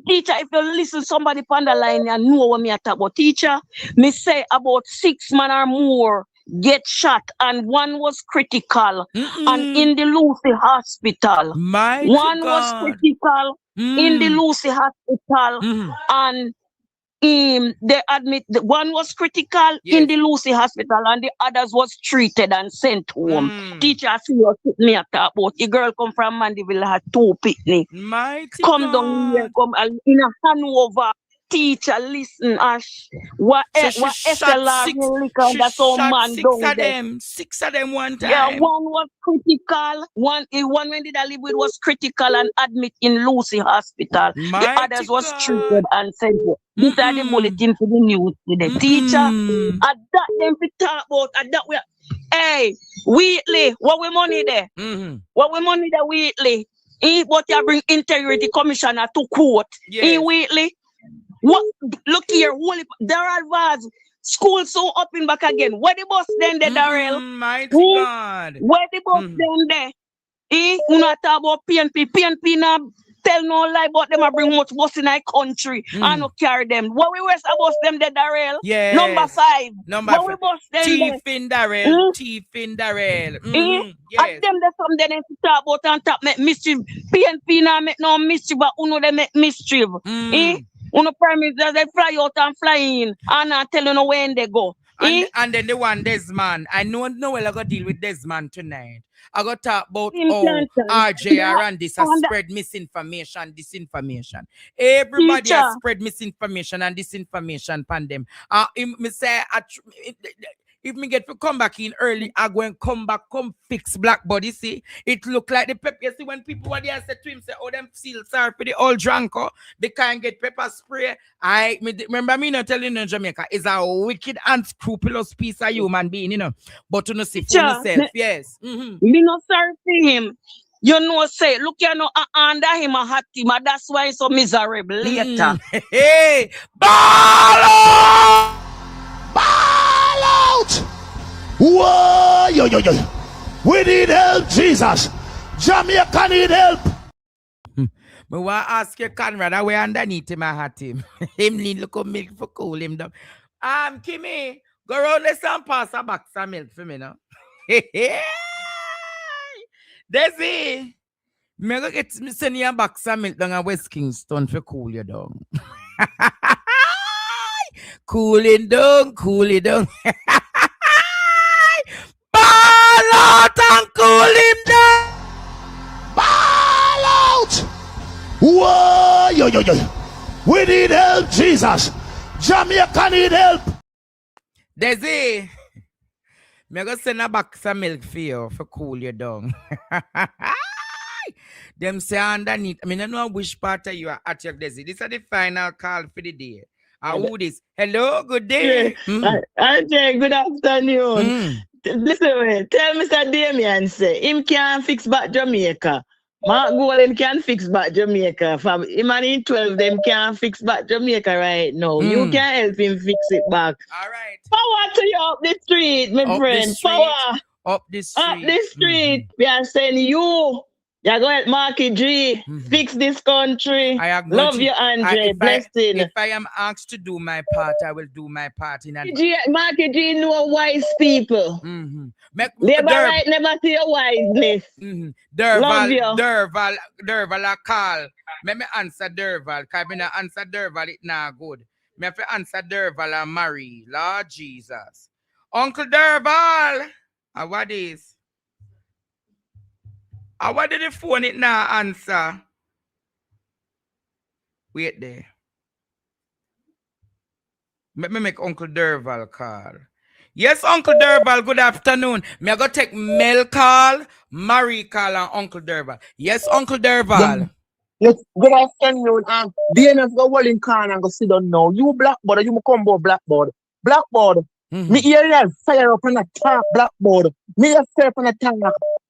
teacher, if you listen somebody on the line and know what me talk about. Teacher, me say about 6 men or more get shot and one was critical and in the Lucy hospital. One was critical in the Lucy hospital and they admit that one was critical in the Lucy hospital and the others was treated and sent home. Teacher, see what me a talk about. The girl come from Mandeville, had 2 picnic. Come down here, come in a Hanover. Teacher, listen, Ash. What SLR liquor that's all man down 6 of them one time. Yeah, one was critical. One when did I live with was critical and admit in Lucy hospital. The others was treated and sent home. These are the bulletin for the news today. Teacher, at that them we talk about, at that we hey, Wheatley, what we money there? What we money there, Wheatley? What you bring integrity commissioner to court? Wheatley? What look here, there was school so up in back again. Where the bus then there, Darrell? God. Where the bus then there? Una talk about PNP now tell no lie about them. I bring much bus in our country. I no carry them. What we was about them there, Darrell? Number 5. What we bus them Chief in Darrell. Chief in Darrell. At them there's some then talk about and talk make mischief. PNP now make no mischief, but uno they make mischief. Uno promise that they fly out and fly in and I tell you no when they go. And then the one Desmond. I know well I got to deal with Desmond tonight. I got to talk about RJ and this has spread misinformation, disinformation. Everybody has spread misinformation and disinformation upon them. Me say if me get to come back in early, I go and come fix black body. See, it look like the pepper. You see, when people were there said to him, say, oh, them feel sorry for the old drunker. They can't get pepper spray. Remember me not telling you in Jamaica, is a wicked and scrupulous piece of human being, you know. But to know see for yourself, yes. Me not sorry for him. You know, say, look, you know, under him a hot team, and that's why he's so miserable later. Hey, ball out! Ball out! Whoa, yo. We need help, Jesus. Jamaica need help. Me want to ask you, Conrad, how we underneath him and hot him? Him need look up milk for cool him down. Kimmy, go round the sun pass a box of milk for me now. Desi, me go get me send you a box of milk down at West Kingston for cool you down. Cooling down. Ball out and cool him down. Ball out! Whoa, yo. We need help, Jesus. Jamaica need help. Desi, me go send a box of milk for you for cool you down. Them say underneath. I mean, I know which part of you are at your Desi. This is the final call for the day. Who this? Hello, good day. Ajay, good afternoon. Listen, tell Mr. Damian say him can't fix back Jamaica. Mark Golden can fix back Jamaica. From him and in 12 them can't fix back Jamaica right now. You can help him fix it back. All right. Power to you up the street, my friend. Power. Up the street. Up the street. We are saying you Yeah, go ahead, Marky G. Fix this country. I Love you, Andre. Blessing. If I am asked to do my part, I will do my part in advance. Marky G know wise people. Labor right never see your wiseness. Love you. Derval a call. Let me answer Derval. Because I not answer Derval, it not good. Me have to answer Derval and Marie. Lord Jesus. Uncle Derval. What is? What did the phone it now answer? Wait there. Let me make Uncle Derval call. Yes, Uncle Derval, good afternoon. Me I go take Mel call, Marie call, and Uncle Derval. Yes, Uncle Derval. Yes, good afternoon. DNF go well in car and go sit down now. You blackboard, you combo blackboard. Blackboard. Me hear you fire up on the top blackboard. Me hear fire up on the top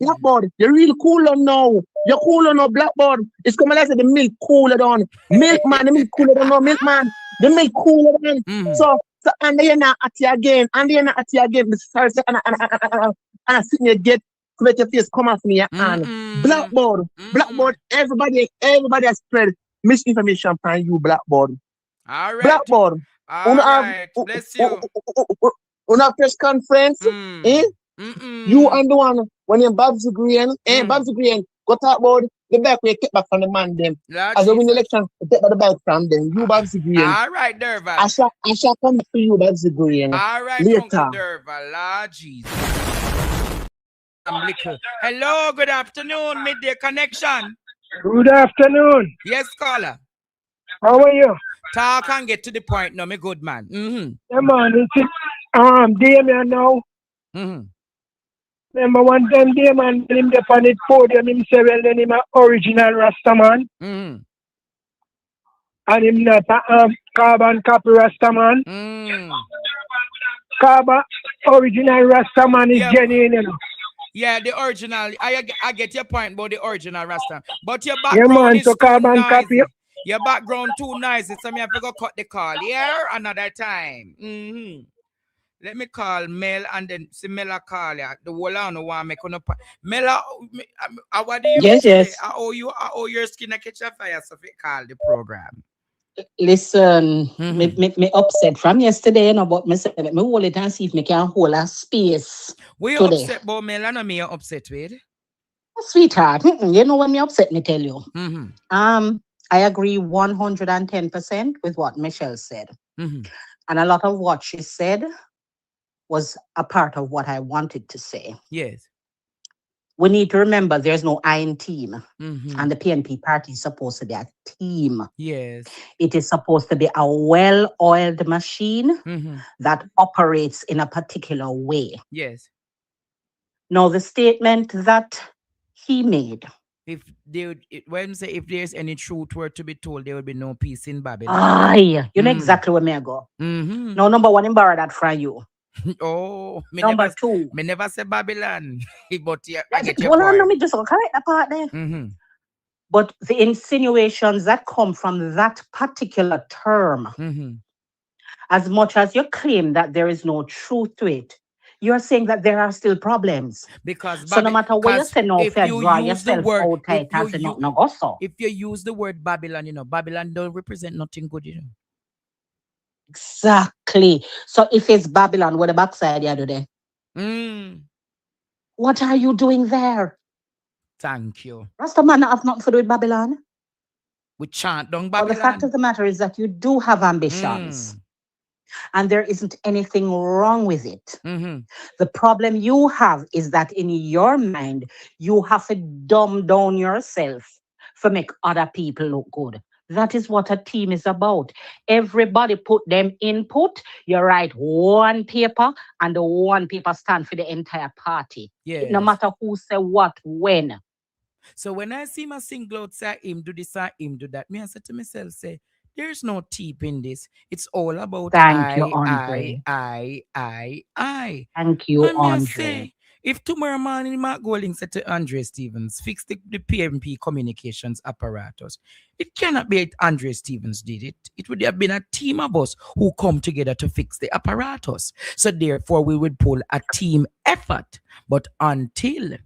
blackboard. You're real cool on now. You're cool on now, blackboard. It's coming like the milk cooler down. Milkman, the milk cooler down now, milkman. The milk cooler down. So and then you're not at you again. And then you're not at you again. And I sit in your gate. Let your face come off me and blackboard, everybody has spread misinformation from you, blackboard. All right. Blackboard. All right. Bless you. On a press conference, you and the one when you're Babsy Green, Babsy Green, go talk about the back we get back from the man them. As a win election, get the back from them. You Babsy Green. All right, Derval. I shall come to you, Babsy Green. All right, later. Uncle Derval. Lord Jesus. Hello, good afternoon, Midday Connection. Good afternoon. Yes, caller. How are you? Talk and get to the point now, my good man. Yeah, man, it's Damien now. Remember one time Damien, him up on the podium himself, then him an original Rastaman. And him not a carbon copy Rastaman. Carbon original Rastaman is genuine, you know. Yeah, the original. I get your point about the original Rasta. But your background is so too noisy. copy. Your background too noisy, so me have to go cut the call. Yeah, another time. Let me call Mel and then see Mela call ya. The whole I don't want me up. Mela, what do you say? I owe your skin a catch a fire, so we call the program. Listen, me upset from yesterday, you know, but me say me hold it and see if me can hold a space. We today. Upset, but Mel, I know me you're upset with. Sweetheart, you know when me upset, me tell you. I agree 110% with what Michelle said. And a lot of what she said was a part of what I wanted to say. Yes. We need to remember there's no I in team. And the PNP party is supposed to be a team. Yes. It is supposed to be a well-oiled machine that operates in a particular way. Yes. Now, the statement that he made. If there's any truth were to be told, there will be no peace in Babylon. Aye, you know exactly where me go. Now, number one, I borrow that from you. Oh, number two. Me never say Babylon. But yeah, I get your point. Hold on, me just correct that part there. But the insinuations that come from that particular term, as much as you claim that there is no truth to it, you are saying that there are still problems. Because so no matter what you say, no, if you use the word, if you use the word Babylon, you know, Babylon don't represent nothing good, you know. Exactly. So if it's Babylon, what the backside you do there? What are you doing there? Thank you. Rastaman have nothing to do with Babylon. We chant down Babylon. But the fact of the matter is that you do have ambitions. And there isn't anything wrong with it. The problem you have is that in your mind, you have to dumb down yourself to make other people look good. That is what a team is about. Everybody put them input. You write one paper, and the one paper stands for the entire party. Yes. No matter who say what, when. So when I see my single out say him do this and him do that, me I say to myself, say, there's no teep in this. It's all about Thank you, Andre. I. Thank you, and Andre. Say, if tomorrow morning Mark Golding said to Andre Stevens, fix the PMP communications apparatus, it cannot be Andre Stevens did it. It would have been a team of us who come together to fix the apparatus. So therefore, we would pull a team effort. But until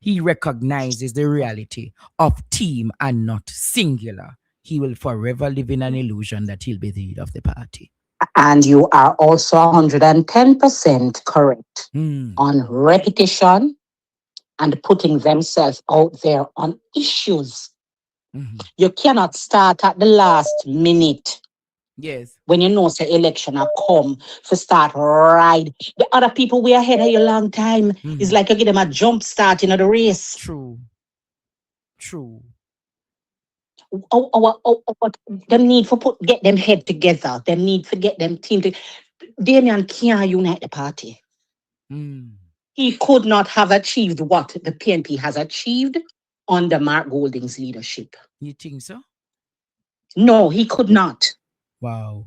he recognizes the reality of team and not singular. He will forever live in an illusion that he'll be the leader of the party. And you are also 110% correct on repetition and putting themselves out there on issues. You cannot start at the last minute. Yes. When you know say election are come for start right. The other people we ahead of you a long time. It's like you give them a jump start in the race. True. Them need for get them head together. Them need for get them team together. Damien can't unite the party. He could not have achieved what the PNP has achieved under Mark Golding's leadership. You think so? No, he could not. Wow.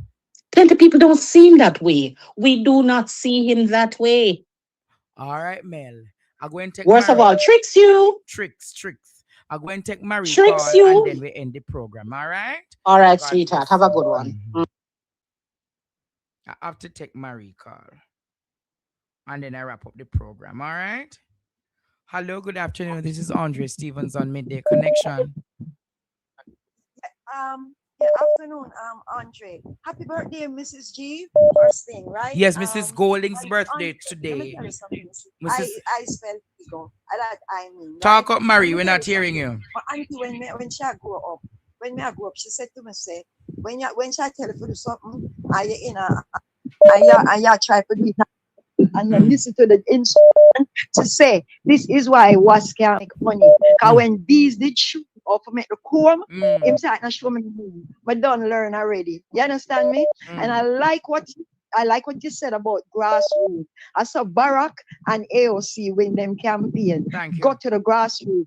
Plenty of people don't see him that way. We do not see him that way. All right, Mel. I'll go and take Worst of all, tricks you. Tricks. I'll go and take Marie Tricks call you. and then we end the program. All right? All right, sweetheart. Have a good one. I have to take Marie call. And then I wrap up the program. All right? Hello, good afternoon. This is Andre Stevens on Midday Connection. Yeah, afternoon, Andre. Happy birthday, Mrs. G. First thing, right? Yes, Mrs. Golding's birthday Let today. me tell you something. Mrs. I spell ego. I mean. Talk up, Marie. Let me We're tell not hearing you. My auntie, when she grew up, she said to me, say, when she tell you to do something, and you try to do it, and you listen to the instruction to say, this is why was can make money. Because when bees did shoot or for make the comb, him say, not show me the movie. But don't learn already. You understand me? And I like what you said about grassroots. I saw Barack and AOC when them campaign. Go to the grassroots.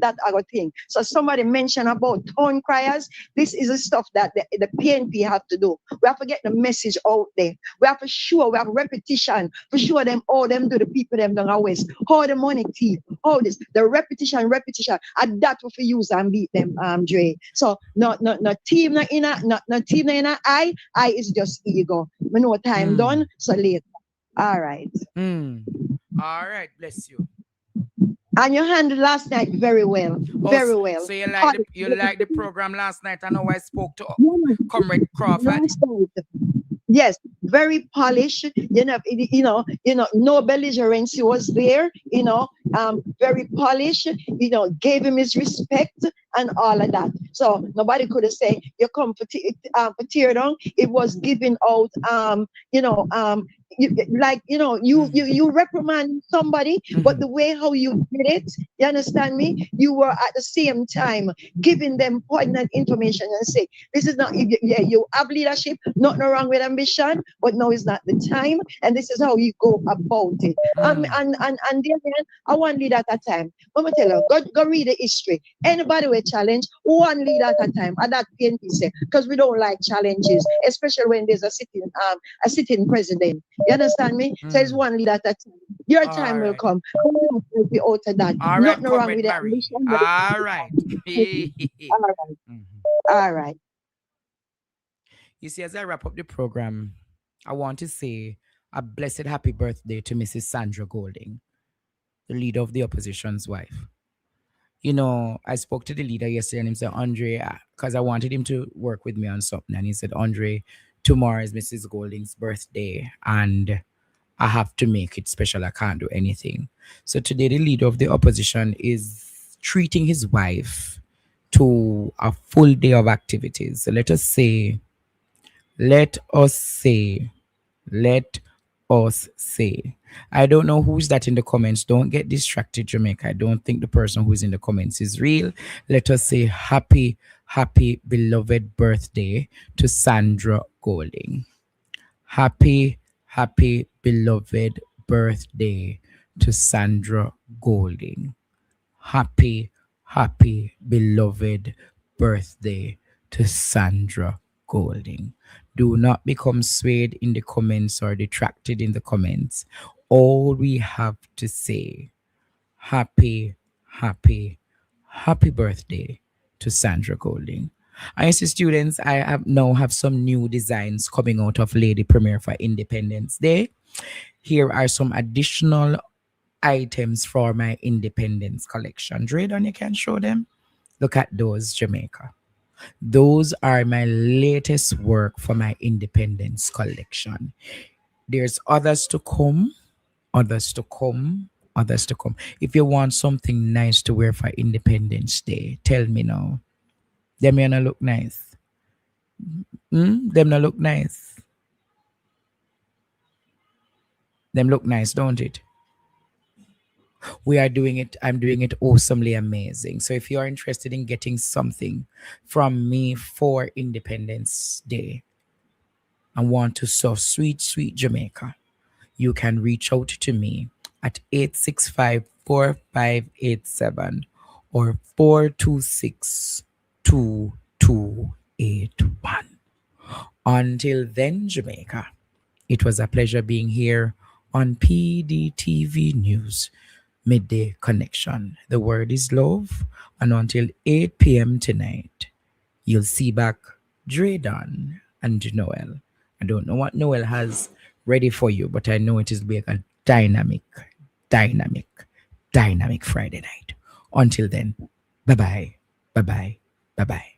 That other thing. So somebody mentioned about town criers. This is the stuff that the PNP have to do. We have to get the message out there. We have to show, we have repetition to show them all them to the people them down always. How the money teeth, all this, the repetition, and that we use and beat them, Dre. So no team no inner, no team no inner I is just ego. We know time done, so later. All right. All right, bless you. And you handled last night very well. Very well. So you like the program last night? I know I spoke to Comrade Crawford. Yes, very polished. No belligerency was there. Very polished. Gave him his respect and all of that. So nobody could have said you come for tear down. It was giving out. You reprimand somebody, but the way how you did it, you understand me? You were at the same time giving them poignant information and say, this is not, you have leadership, nothing wrong with ambition, but now is not the time, and this is how you go about it. And then I want leader at a time. I'm gonna tell you, go read the history. Anybody will challenge one leader at a time, and that PNP say, because we don't like challenges, especially when there's a sitting president. You understand me? So it's one leader at a time. Your time will come. Will be out of that. All Nothing right, wrong with that. All right. All right. You see, as I wrap up the program, I want to say a blessed happy birthday to Mrs. Sandra Golding, the leader of the opposition's wife. I spoke to the leader yesterday and he said, Andre, because I wanted him to work with me on something. And he said, Andre, tomorrow is Mrs. Golding's birthday and I have to make it special. I can't do anything. So today the leader of the opposition is treating his wife to a full day of activities. So let us say, I don't know who's that in the comments. Don't get distracted, Jamaica. I don't think the person who's in the comments is real. Let us say happy beloved birthday to Sandra Golding. Happy beloved birthday to Sandra Golding. Happy beloved birthday to Sandra Golding. Do not become swayed in the comments or detracted in the comments. All we have to say, happy birthday to Sandra Golding. I see students, I now have some new designs coming out of Lady Premier for Independence Day. Here are some additional items for my independence collection. Dredon, you can show them. Look at those, Jamaica. Those are my latest work for my independence collection. There's others to come, others to come, others to come. If you want something nice to wear for Independence Day, tell me now. Them gonna look nice. Them not look nice. Them look nice, don't it? We are doing it. I'm doing it awesomely amazing. So if you are interested in getting something from me for Independence Day and want to serve sweet, sweet Jamaica, you can reach out to me at 865-4587 or 426-2281. Until then, Jamaica, it was a pleasure being here on PDTV News Midday Connection. The word is love. And until 8 p.m. tonight, you'll see back Dredon and Noel. I don't know what Noel has ready for you, but I know it is be a dynamic Friday night. Until then, bye-bye, bye-bye, bye-bye.